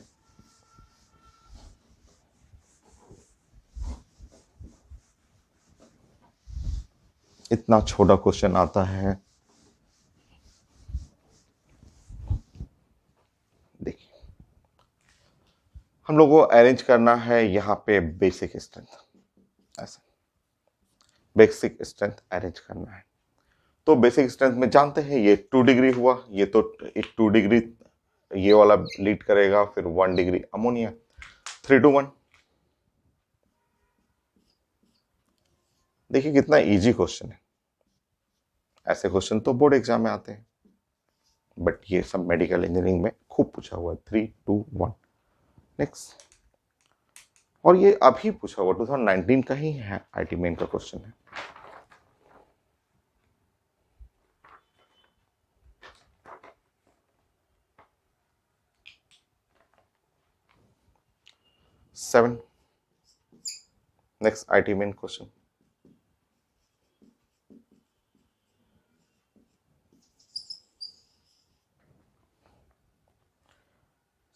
इतना छोटा क्वेश्चन आता है। देखिए, हम लोग को अरेंज करना है यहाँ पे बेसिक स्ट्रेंथ, ऐसे बेसिक स्ट्रेंथ अरेंज करना है। तो बेसिक स्ट्रेंथ में जानते हैं ये 2 डिग्री हुआ, ये तो 2 डिग्री ये वाला लीड करेगा, फिर 1 डिग्री अमोनिया, 3 to 1। देखिए कितना इजी क्वेश्चन है। ऐसे क्वेश्चन तो बोर्ड एग्जाम में आते हैं, बट ये सब मेडिकल इंजीनियरिंग में खूब पूछा हुआ है। 3 2 1 नेक्स्ट। और ये अभी पूछा हुआ 2019 का ही है, आईटी मेन का क्वेश्चन है। Seven next IT main question.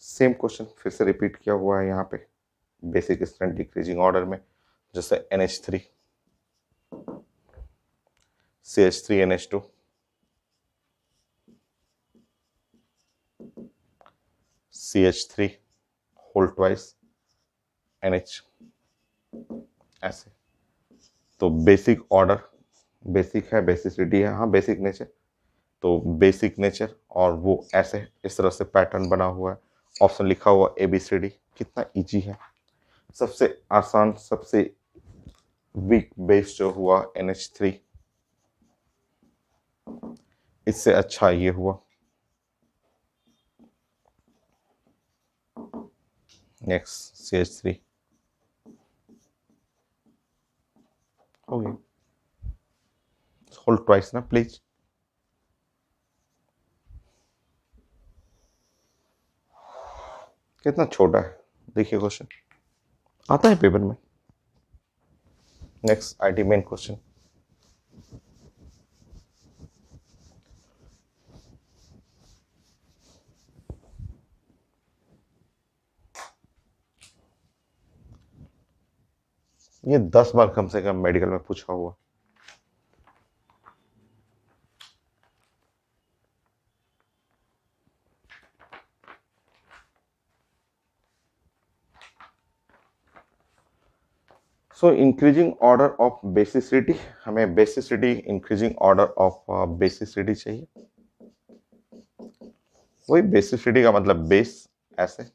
Same question फिर से रिपीट किया हुआ है यहाँ पे, बेसिक स्ट्रेंथ डिक्रीजिंग ऑर्डर में। जैसे NH3 CH3NH2 CH3 whole twice NH, ऐसे। तो बेसिक ऑर्डर, बेसिक है, बेसिसिटी है, हाँ बेसिक नेचर, तो बेसिक नेचर और वो ऐसे इस तरह से पैटर्न बना हुआ है। ऑप्शन लिखा हुआ ABCD, कितना इजी है। सबसे आसान, सबसे वीक बेस जो हुआ NH3, इससे अच्छा ये हुआ। नेक्स्ट CH3 हो गया, होल ट्वाइस ना प्लीज। कितना छोटा है, देखिए क्वेश्चन आता है पेपर में। Next IT main question. ये 10 बार कम से कम मेडिकल में पूछा हुआ। So increasing order of basicity, हमें basicity increasing order of basicity चाहिए। वही बेसिसिटी का मतलब बेस, ऐसे।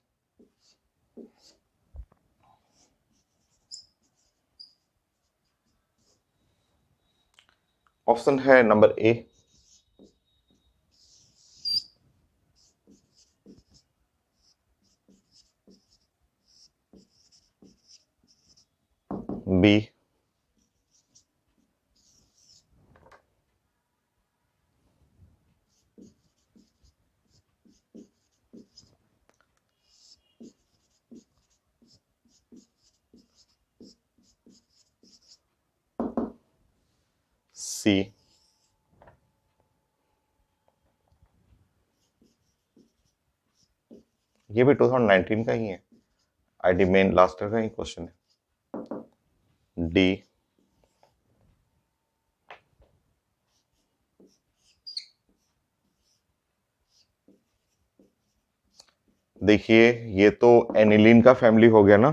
ऑप्शन है नंबर A, B, C। ये भी 2019 का ही है, आईटी मेन लास्ट ईयर का ही क्वेश्चन है। D। देखिए ये तो एनिलीन का फैमिली हो गया ना।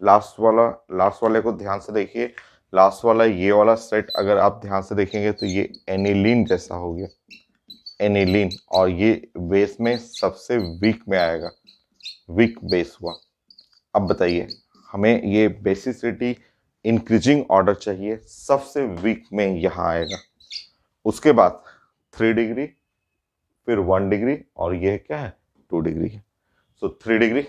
लास्ट वाले को ध्यान से देखिए, लास्ट वाला ये वाला सेट अगर आप ध्यान से देखेंगे तो ये एनिलीन जैसा हो गया, एनिलीन। और ये बेस में सबसे वीक में आएगा, वीक बेस हुआ। अब बताइए, हमें ये बेसिसिटी इंक्रीजिंग ऑर्डर चाहिए, सबसे वीक में यहाँ आएगा। उसके बाद 3 डिग्री, फिर 1 डिग्री, और ये क्या है 2 डिग्री है। सो 3 डिग्री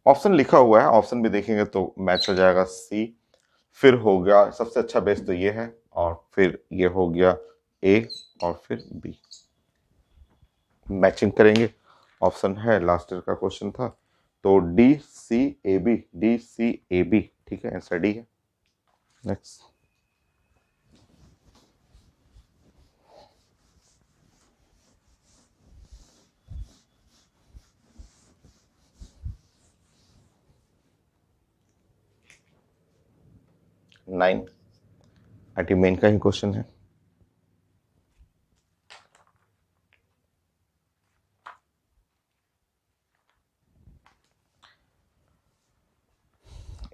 ऑप्शन लिखा हुआ है, ऑप्शन भी देखेंगे तो मैच हो जाएगा सी, फिर हो गया सबसे अच्छा बेस तो ये है, और फिर ये हो गया ए, और फिर बी। मैचिंग करेंगे, ऑप्शन है, लास्ट ईयर का क्वेश्चन था, तो D C A B, D C A B, ठीक है, आंसर डी है। नेक्स्ट। नाइन, आईटी मेन का ही क्वेश्चन है।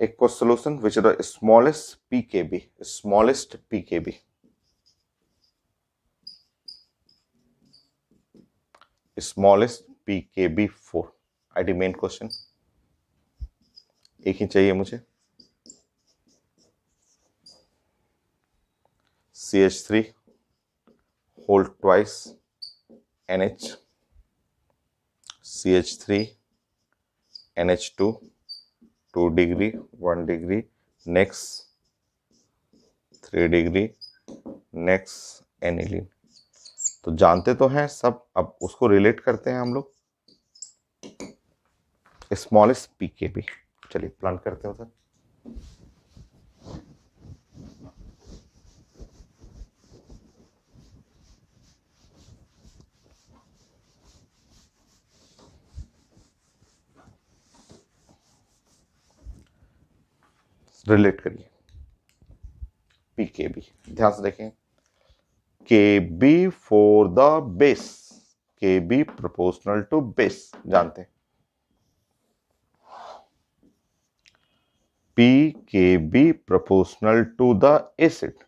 aqueous solution which is the smallest pkb, smallest pkb, smallest pkb 4, IT main question, एक ही चाहिए मुझे। CH3 whole twice NH, CH3 NH2 2 degree 1 degree, next 3 degree, next aniline. तो जानते तो हैं सब, अब उसको रिलेट करते हैं हम लोग, स्मॉलेस्ट पीकेबी। चलिए प्लान करते हैं सर। रिलेट करिए पीकेबी, ध्यान से देखें, Kb for the base, Kb proportional to base जानते हैं, p K b proportional to the acid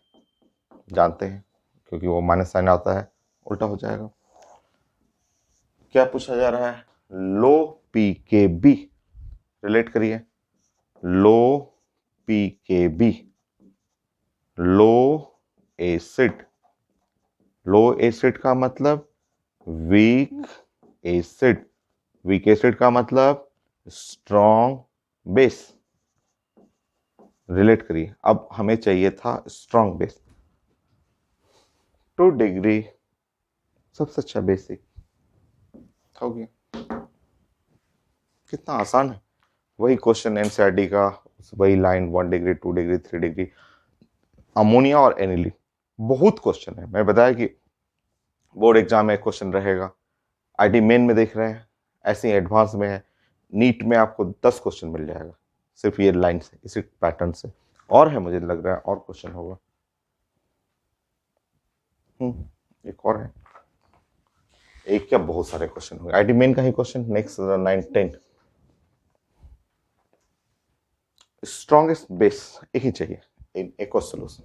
जानते हैं, क्योंकि वो माइनस साइन आता है, उल्टा हो जाएगा। क्या पूछा जा रहा है, लो पी के बी, रिलेट करिए, लो पी के बी, लो एसिड, लो एसिड का मतलब वीक एसिड, वीक एसिड का मतलब स्ट्रॉन्ग बेस, रिलेट करिए। अब हमें चाहिए था स्ट्रॉन्ग बेस, 2 डिग्री सबसे अच्छा बेसिक हो गया। कितना आसान है, वही क्वेश्चन एनसीईआरटी का, वही line, 1 degree 2 degree 3 degree, ammonia और एनिलीन, बहुत क्वेश्चन है। मैं बताया कि बोर्ड एग्जाम में क्वेश्चन रहेगा, आईटी मेन में देख रहे हैं, ऐसे ही एडवांस में है, नीट में आपको 10 क्वेश्चन मिल जाएगा सिर्फ ये लाइन से, इसी पैटर्न से, और है मुझे लग रहा है और क्वेश्चन होगा। एक और है, एक क्या बहुत सारे क्वेश्चन होंगे, आईटी मेन का ही क्वेश्चन। नेक्स्ट 9 10, स्ट्रॉन्गेस्ट बेस एक ही चाहिए in aqueous solution,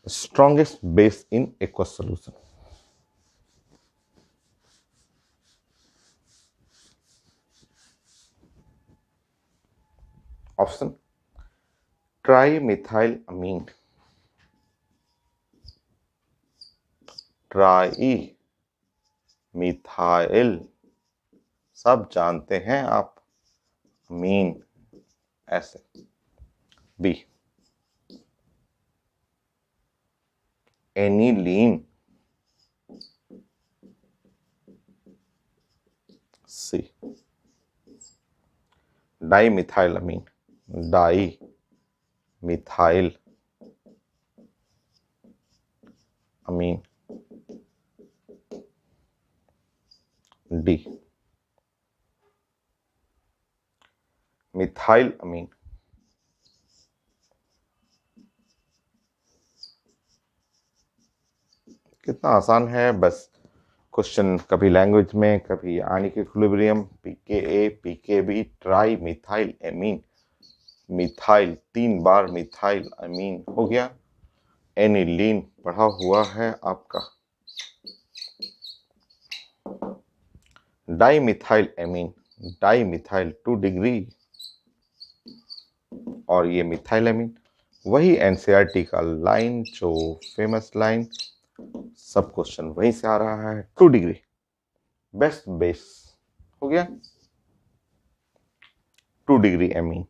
strongest base in aqueous solution. Option, trimethylamine, try-methyl, सब जानते हैं आप, अमीन, ऐसे। बी, एनिलीन, सी, डाईमिथाइलामीन, डाई मिथाइल अमीन, डी, मिथाइल अमीन। कितना आसान है, बस क्वेश्चन कभी लैंग्वेज में, कभी ionic equilibrium, pKa, pKb, tri methyl amine, methyl 3 बार मिथाइल अमीन हो गया, एनिलीन पढ़ा हुआ है आपका। डाइमिथाइल एमीन, डाइमिथाइल 2 डिग्री, और ये मिथाइल एमीन, वही एनसीईआरटी का लाइन, जो फेमस लाइन, सब क्वेश्चन वहीं से आ रहा है। 2 डिग्री बेस्ट बेस हो गया। 2 degree amine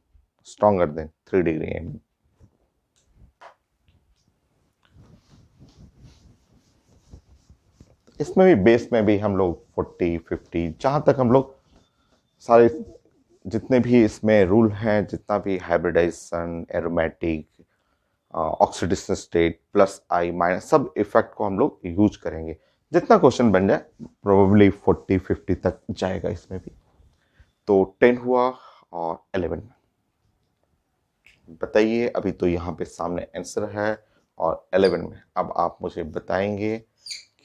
stronger than 3 degree amine. इसमें भी बेस में भी हम लोग 40 50 जहां तक हम लोग सारे जितने भी इसमें रूल हैं, जितना भी hybridization, aromatic, oxidation state, plus I minus, सब इफेक्ट को हम लोग यूज करेंगे। जितना क्वेश्चन बन जाए प्रोबेबली 40 50 तक जाएगा इसमें भी। तो 10 हुआ और 11 बताइए। अभी तो यहाँ पे सामने आंसर है, और 11 में अब आप मुझे बताएंगे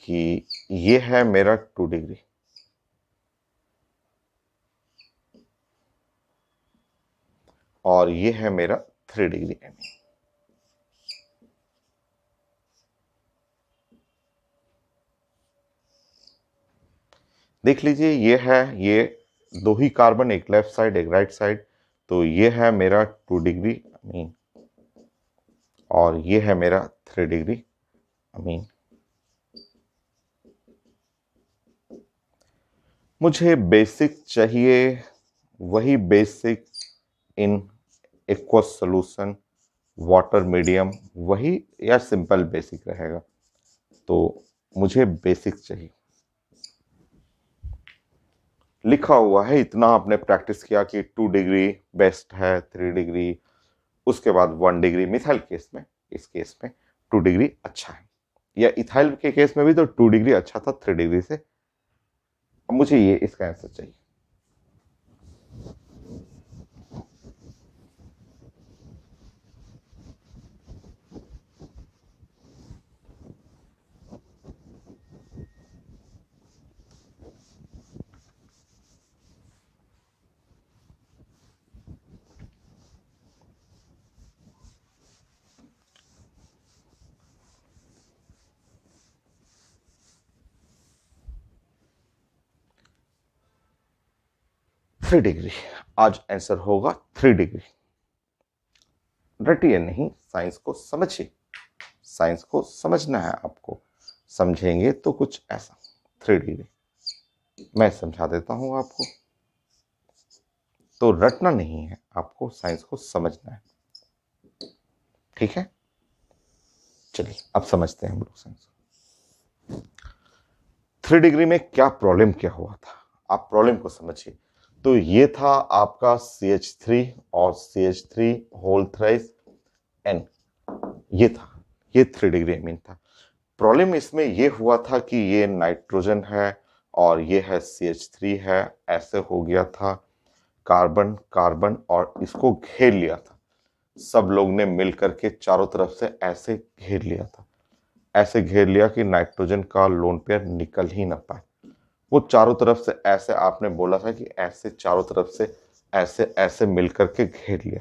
कि ये है मेरा 2 डिग्री, और ये है मेरा 3 डिग्री एमी। देख लीजिए, ये है, ये दो ही कार्बन, एक लेफ्ट साइड एक राइट साइड, तो ये है मेरा 2 डिग्री अमीन, और ये है मेरा 3 डिग्री अमीन। मुझे बेसिक चाहिए, वही basic in aqueous solution, water medium, वही या सिंपल बेसिक रहेगा। तो मुझे बेसिक चाहिए। लिखा हुआ है, इतना आपने प्रैक्टिस किया कि 2 डिग्री बेस्ट है, 3 डिग्री, उसके बाद 1 डिग्री मिथाइल केस में, इस केस में 2 डिग्री अच्छा है, या इथाइल के केस में भी तो 2 डिग्री अच्छा था 3 डिग्री से। अब मुझे ये इसका आंसर चाहिए। थ्री डिग्री, आज आंसर होगा 3 डिग्री। रटिए नहीं, साइंस को समझिए, साइंस को समझना है आपको, समझेंगे तो कुछ ऐसा। 3 डिग्री मैं समझा देता हूं आपको। तो रटना नहीं है, आपको साइंस को समझना है, ठीक है। चलिए अब समझते हैं हम लोग साइंस। 3 डिग्री में क्या प्रॉब्लम क्या हुआ था, आप प्रॉब्लम को समझिए। तो ये था आपका CH3 और CH3 होल थ्राइस N, ये था, ये 3 डिग्री एमीन था। प्रॉब्लम इसमें ये हुआ था कि ये नाइट्रोजन है और ये है CH3 है, ऐसे हो गया था, कार्बन कार्बन, और इसको घेर लिया था, सब लोग ने मिल करके चारों तरफ से ऐसे घेर लिया था, ऐसे घेर लिया कि नाइट्रोजन का लोन पेयर निकल ही ना पाए। वो चारों तरफ से ऐसे, आपने बोला था कि ऐसे चारों तरफ से ऐसे ऐसे मिल करके घेर लिया,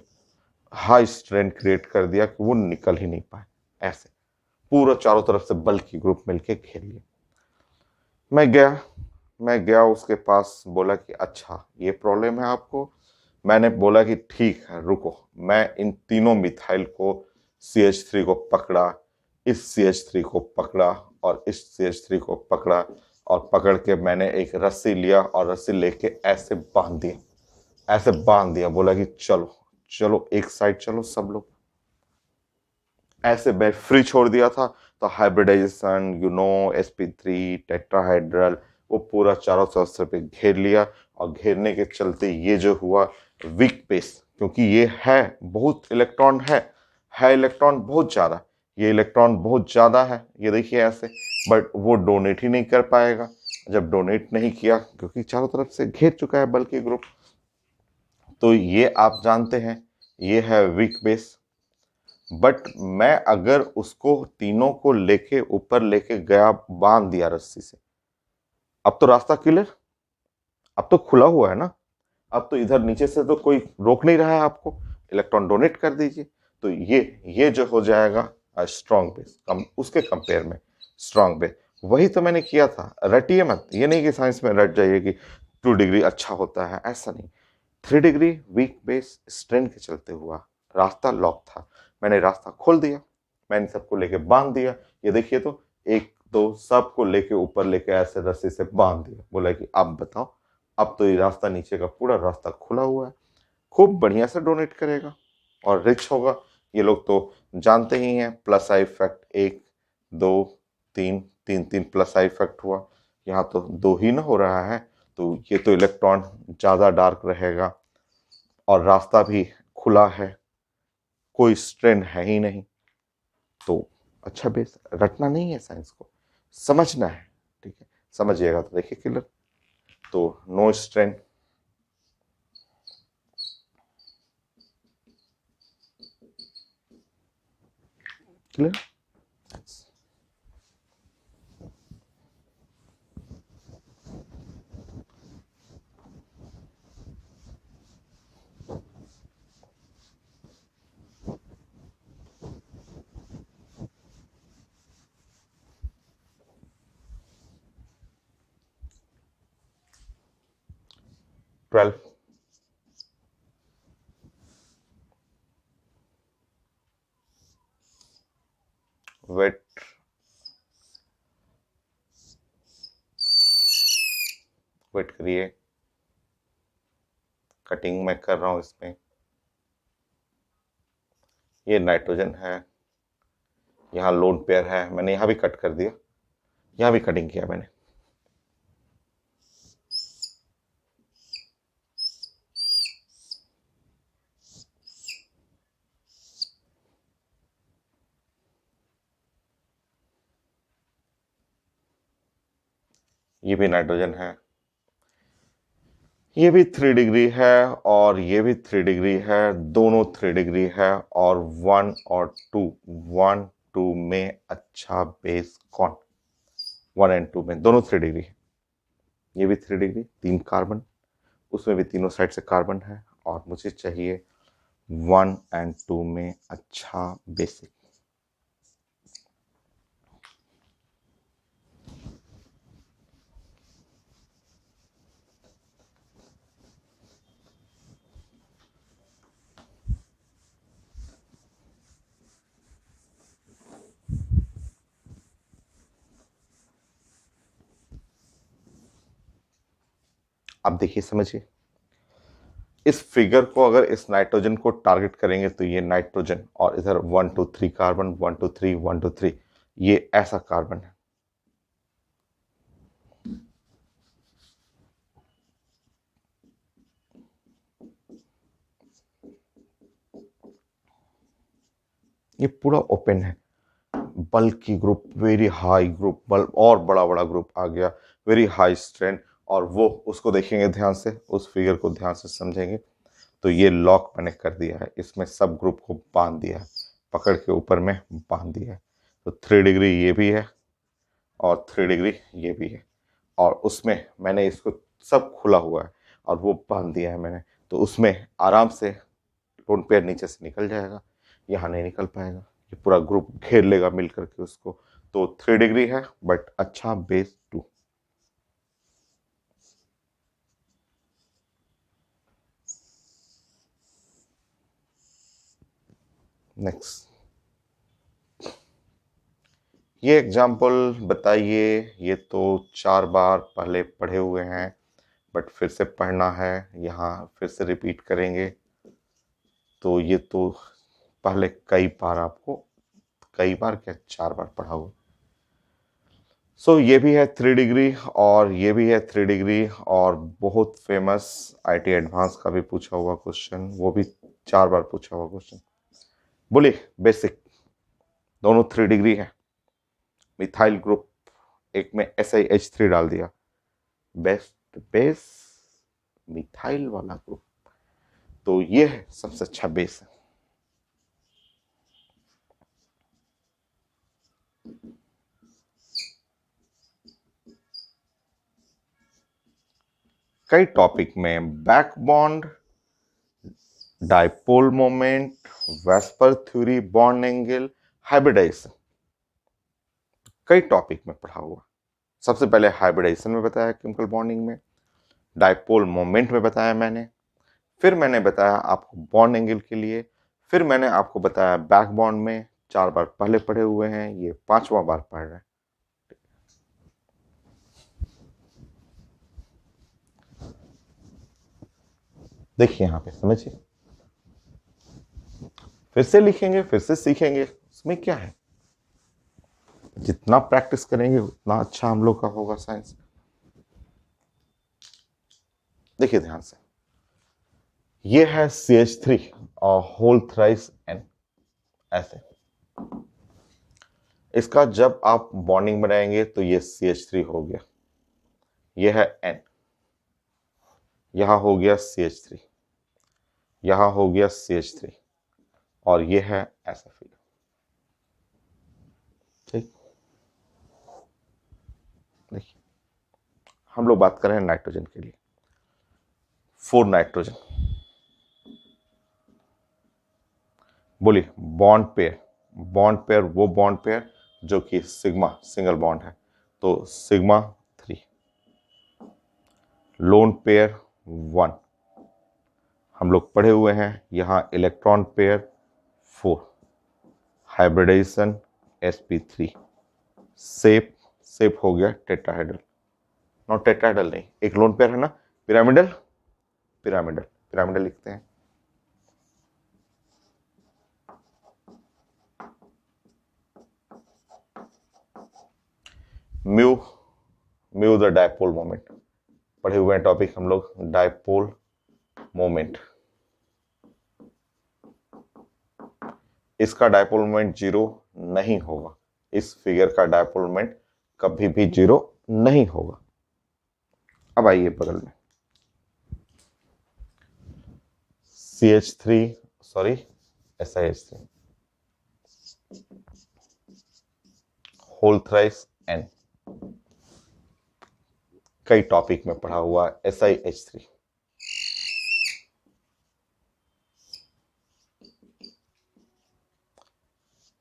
हाई स्ट्रेन क्रिएट कर दिया कि वो निकल ही नहीं पाए, ऐसे पूरा चारों तरफ से बल्कि ग्रुप मिलके घेर लिया। मैं गया उसके पास, बोला कि अच्छा ये प्रॉब्लम है आपको। मैंने बोला कि ठीक है रुको, मैं इन तीनों मिथाइल को, CH3 को पकड़ा, इस CH3 को पकड़ा, और इस CH3 को पकड़ा, और पकड़ के मैंने एक रस्सी लिया और रस्सी लेके ऐसे बांध दिया, ऐसे बांध दिया, बोला कि चलो चलो एक साइड चलो सब लोग, ऐसे मैं फ्री छोड़ दिया था। तो हाइब्रिडाइजेशन, sp3 टेट्राहाइड्रल, वो पूरा चारों तरफ से पे घेर लिया, और घेरने के चलते ये जो हुआ वीक बेस, क्योंकि ये है बहुत इलेक्ट्रॉन है इलेक्ट्रॉन बहुत ज्यादा, ये इलेक्ट्रॉन बहुत ज्यादा है, ये देखिए ऐसे, बट वो डोनेट ही नहीं कर पाएगा। जब डोनेट नहीं किया, क्योंकि चारों तरफ से घेर चुका है बल्कि ग्रुप, तो ये आप जानते हैं ये है वीक बेस। बट मैं अगर उसको तीनों को लेके ऊपर लेके गया, बांध दिया रस्सी से, अब तो रास्ता क्लियर, अब तो खुला हुआ है ना, अब तो इधर नीचे से तो कोई रोक नहीं रहा है आपको, इलेक्ट्रॉन डोनेट कर दीजिए। तो ये जो हो जाएगा स्ट्रॉन्ग बेस, उसके कंपेयर में स्ट्रॉन्ग बेस, वही तो मैंने किया था। रटिए मत, ये नहीं कि साइंस में रट जाइए कि 2 डिग्री अच्छा होता है, ऐसा नहीं। 3 डिग्री वीक बेस स्ट्रेन के चलते हुआ, रास्ता लॉक था, मैंने रास्ता खोल दिया, मैंने सबको लेके बांध दिया। ये देखिए तो, एक दो सबको लेके ऊपर लेके ऐसे रस्सी से बांध दिया, बोला कि अब बताओ, अब तो ये रास्ता नीचे का पूरा रास्ता खुला हुआ है, खूब बढ़िया से डोनेट करेगा और रिच होगा। ये लोग तो जानते ही हैं, plus I effect, 1 2 3, 3 3 plus I effect हुआ, यहाँ तो 2 ही ना हो रहा है, तो ये तो इलेक्ट्रॉन ज़्यादा डार्क रहेगा और रास्ता भी खुला है, कोई स्ट्रेन है ही नहीं। तो अच्छा बेस, रटना नहीं है साइंस को, समझना है, ठीक है, समझिएगा तो देखिए क्लियर। तो no strain, clear. 12, wait, wait करिए, कटिंग मैं कर रहा हूं इसमें। ये नाइट्रोजन है, यहाँ लोन पेयर है, मैंने यहाँ भी कट कर दिया, यहाँ भी कटिंग किया मैंने। ये भी नाइट्रोजन है, ये भी 3 डिग्री है और ये भी 3 डिग्री है, दोनों 3 डिग्री है। और 1 और 2, 1 2 में अच्छा बेस कौन? 1 और 2 में दोनों 3 डिग्री है। ये भी 3 डिग्री, 3 कार्बन, उसमें भी तीनों साइड से कार्बन है, और मुझे चाहिए 1 और 2 में अच्छा बेसिक। अब देखिए समझिए, इस फिगर को अगर इस नाइट्रोजन को टारगेट करेंगे तो ये नाइट्रोजन, और इधर 1 2 3 कार्बन, 1 2 3 1 2 3, ये ऐसा कार्बन है। ये पूरा ओपन है, बल्कि group, very high group, bulk और बड़ा बड़ा ग्रुप आ गया, वेरी हाई स्ट्रेंथ। और वो उसको देखेंगे ध्यान से, उस फिगर को ध्यान से समझेंगे, तो ये लॉक मैंने कर दिया है, इसमें सब ग्रुप को बांध दिया है, पकड़ के ऊपर में बांध दिया है। तो 3 डिग्री ये भी है और 3 डिग्री ये भी है, और उसमें मैंने इसको सब खुला हुआ है और वो बांध दिया है मैंने, तो उसमें आराम से लोन पेयर नीचे से निकल जाएगा, यहाँ नहीं निकल पाएगा, ये पूरा ग्रुप घेर लेगा मिल करके उसको। तो 3 डिग्री है बट अच्छा बेस 2। नेक्स्ट, ये एग्जाम्पल बताइए, ये तो 4 बार पहले पढ़े हुए हैं, बट फिर से पढ़ना है, यहाँ फिर से रिपीट करेंगे। तो ये तो पहले कई बार आपको, कई बार क्या 4 बार पढ़ा हुआ। सो ये भी है 3 डिग्री और ये भी है 3 डिग्री, और बहुत फेमस आईटी एडवांस का भी पूछा हुआ क्वेश्चन, वो भी 4 बार पूछा हुआ क्वेश्चन। बोलिए बेसिक, दोनों 3 डिग्री है, मिथाइल ग्रुप, एक में SiH3 डाल दिया, बेस्ट बेस मिथाइल वाला ग्रुप, तो ये है सबसे अच्छा बेस है। कई टॉपिक में back bond, dipole moment, VSEPR theory, bond angle, hybridisation, कई टॉपिक में पढ़ा हुआ। सबसे पहले हाइब्रिडाइजेशन में बताया केमिकल बॉन्डिंग में, डायपोल मोमेंट में बताया मैंने, फिर मैंने बताया आपको बॉन्ड एंगल के लिए, फिर मैंने आपको बताया बैक बॉन्ड में 4 बार पहले पढ़े हुए हैं, ये 5वां बार पढ़ रहे हैं। देखिए यहां पे समझिए, फिर से लिखेंगे, फिर से सीखेंगे, इसमें क्या है, जितना प्रैक्टिस करेंगे उतना अच्छा हम लोग का होगा साइंस। देखिए ध्यान से, ये है CH3 और होल थ्राइस N, ऐसे इसका जब आप बॉन्डिंग बनाएंगे तो ये CH3 हो गया, ये है N, यहां हो गया CH3, यहां हो गया CH3, और ये है ऐसा फिगर। ठीक, देखिए हम लोग बात कर रहे हैं नाइट्रोजन के लिए, 4 नाइट्रोजन, बोलिए बॉन्ड पेयर, बॉन्ड पेयर वो बॉन्ड पेयर जो कि सिग्मा सिंगल बॉन्ड है, तो सिग्मा 3, लोन पेयर 1, हम लोग पढ़े हुए हैं यहां इलेक्ट्रॉन पेयर 4, हाइब्रिडाइजेशन sp3, सेप, सेप हो गया टेट्राहेड्रल, नॉट टेट्राहेड्रल नहीं, एक लोन पेयर है ना, पिरामिडल, पिरामिडल, पिरामिडल लिखते हैं। Mu, mu the dipole moment, पढ़े हुए हैं टॉपिक हम लोग डायपोल मोमेंट, इसका डायपोल मोमेंट 0 नहीं होगा, इस फिगर का डायपोल मोमेंट कभी भी 0 नहीं होगा। अब आइए बगल में CH3, sorry SiH3, whole thrice N, कई टॉपिक में पढ़ा हुआ SiH3,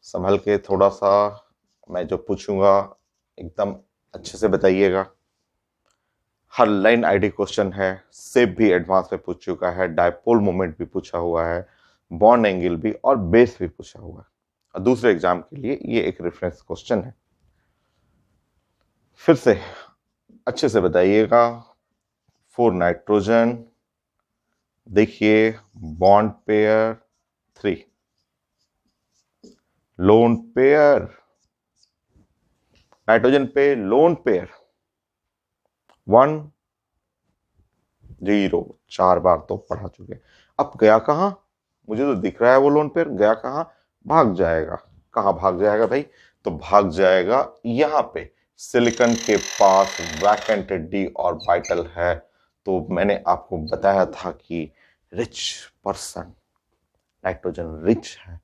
संभल के थोड़ा सा, मैं जो पूछूंगा एकदम अच्छे से बताइएगा। हर लाइन आईडी क्वेश्चन है, सेप भी एडवांस में पूछ चुका है, डायपोल मोमेंट भी पूछा हुआ है, बॉन्ड एंगल भी और बेस भी पूछा हुआ है, और दूसरे एग्जाम के लिए ये एक रेफरेंस क्वेश्चन है। फिर से अच्छे से बताइएगा, 4 नाइट्रोजन, देखिए bond pair 3, lone pair, nitrogen पे लोन पेयर 1 0, 4 बार तो पढ़ा चुके। अब गया कहां, मुझे तो दिख रहा है वो लोन पेयर, गया कहां, भाग जाएगा, कहां भाग जाएगा भाई, तो भाग जाएगा यहां पे सिलिकॉन के पास वैकेंट डी ऑर्बिटल है। तो मैंने आपको बताया था कि रिच पर्सन, नाइट्रोजन रिच है,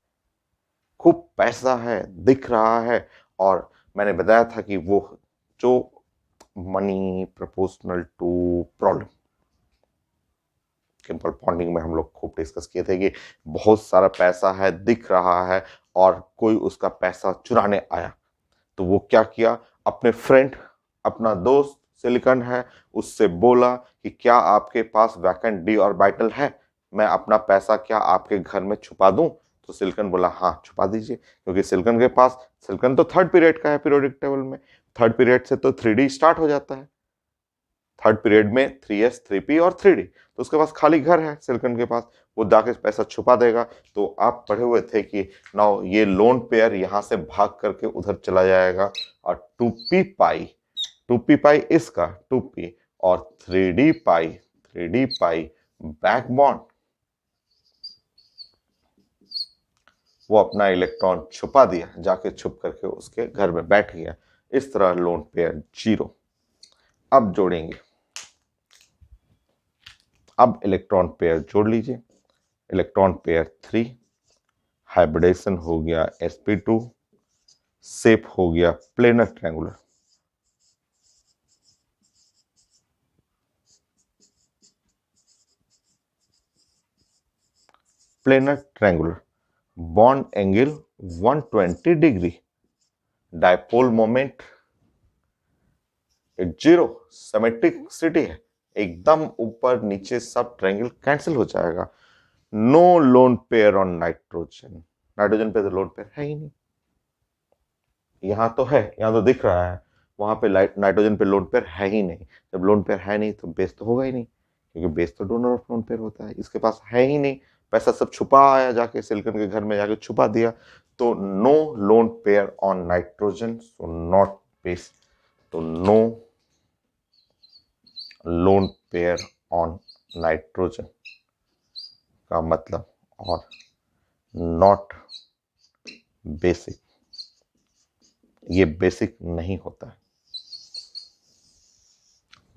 खूब पैसा है, दिख रहा है, और मैंने बताया था कि वो जो money proportional to problem, simple bonding में हम लोग खूब डिस्कस किए थे कि बहुत सारा पैसा है, दिख रहा है, और कोई उसका पैसा चुराने आया, तो वो क्या किया, अपने फ्रेंड, अपना दोस्त सिलिकॉन है, उससे बोला कि क्या आपके पास वैकेंट डी ऑर्बिटल है, मैं अपना पैसा क्या आपके घर में छुपा दूं, तो सिलिकॉन बोला हाँ छुपा दीजिए, क्योंकि सिलिकॉन के पास, सिलिकॉन तो 3rd पीरियड का है पीरियोडिक टेबल में, 3rd पीरियड से तो 3D स्टार्ट हो जाता है, 3rd पीरियड में 3s 3p और 3d, तो उसके पास खाली घर है सिलिकॉन के पास, वो जाके पैसा छुपा देगा। तो आप पढ़े हुए थे कि नाउ ये लोन पेयर यहां से भाग करके उधर चला जाएगा, और 2p पाई, 2p पाई इसका 2p, और 3d पाई, 3d पाई बैक बॉन्ड, वो अपना इलेक्ट्रॉन छुपा दिया, जाके छुप करके उसके घर में बैठ गया, इस तरह लोन पेयर 0। अब जोड़ेंगे, अब इलेक्ट्रॉन पेयर जोड़ लीजिए, इलेक्ट्रॉन पेयर 3, हाइब्रिडेशन हो गया sp2, शेप हो गया planar triangular, planar triangular, bond angle 120 degree, dipole moment 0, symmetricity है, एकदम ऊपर नीचे सब ट्रायंगल कैंसिल हो जाएगा। No lone pair on nitrogen, nitrogen पे तो लोन पेयर है ही नहीं। यहां तो है, यहां तो दिख रहा है, वहां पे नाइट्रोजन पे लोन पेयर है ही नहीं। जब लोन पेयर है नहीं तो बेस तो होगा ही नहीं, क्योंकि बेस तो डोनर ऑफ लोन पेयर होता है, इसके पास है ही नहीं। पैसा सब छुपा आया जाके सिलिकॉन के घर में जाके छुपा दिया। तो no lone pair on nitrogen, so not base. तो no lone pair on nitrogen का मतलब, और नॉट बेसिक, ये बेसिक नहीं होता है,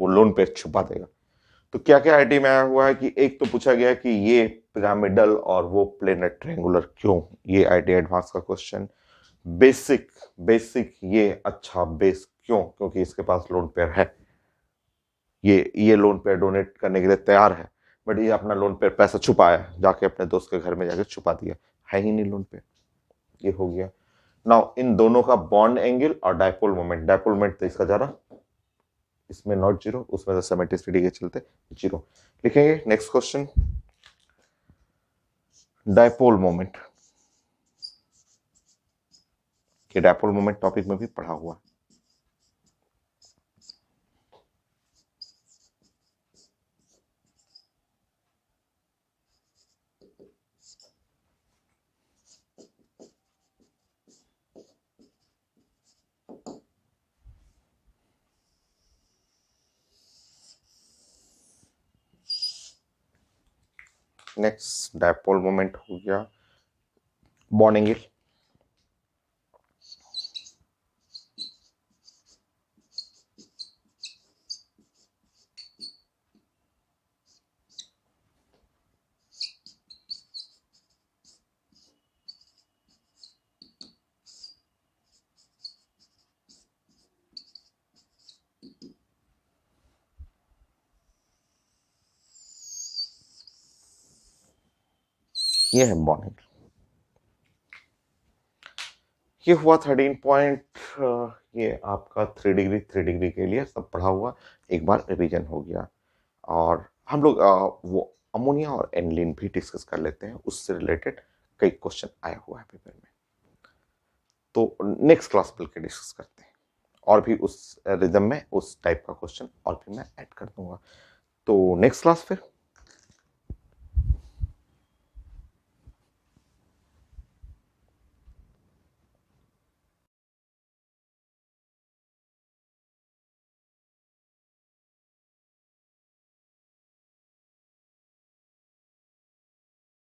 वो लोन पेयर छुपा देगा। तो क्या क्या आईटी में आया हुआ है कि एक तो पूछा गया कि ये पिरामिडल और वो प्लेनर ट्रायंगुलर क्यों, ये आईटी एडवांस का क्वेश्चन। बेसिक, बेसिक ये अच्छा बेस क्यों, क्योंकि इसके पास लोन पेयर है, ये लोन पेयर डोनेट करने के लिए तैयार है, बट ये अपना लोन पेयर पैसा छुपाया जाके अपने दोस्त के घर में जाके छुपा दिया, है ही नहीं लोन पेयर। ये हो गया। नाउ इन दोनों का बॉन्ड एंगल और डायपोल मोमेंट, डायपोल मोमेंट तो इसका जरा, इसमें नॉट जीरो, उसमें तो 70 के चलते जीरो लिखेंगे। नेक्स्ट क्वेश्चन, डायपोल मोमेंट, ये डायपोल मोमेंट टॉपिक में भी पढ़ा हुआ। नेक्स्ट डायपोल मोमेंट हो गया, बॉन्ड एंगल, ये है बॉन्ड एंगल। ये हुआ 13 पॉइंट, ये आपका 3 डिग्री के लिए सब पढ़ा हुआ, एक बार रिवीजन हो गया। और हम लोग वो अमोनिया और एनिलीन भी डिस्कस कर लेते हैं, उससे रिलेटेड कई क्वेश्चन आया हुआ है पेपर में, तो नेक्स्ट क्लास मिलकर डिस्कस करते हैं। और भी उस रिदम में उस टाइप का क्वेश्चन और भी मैं ऐड कर दूंगा। तो नेक्स्ट क्लास फिर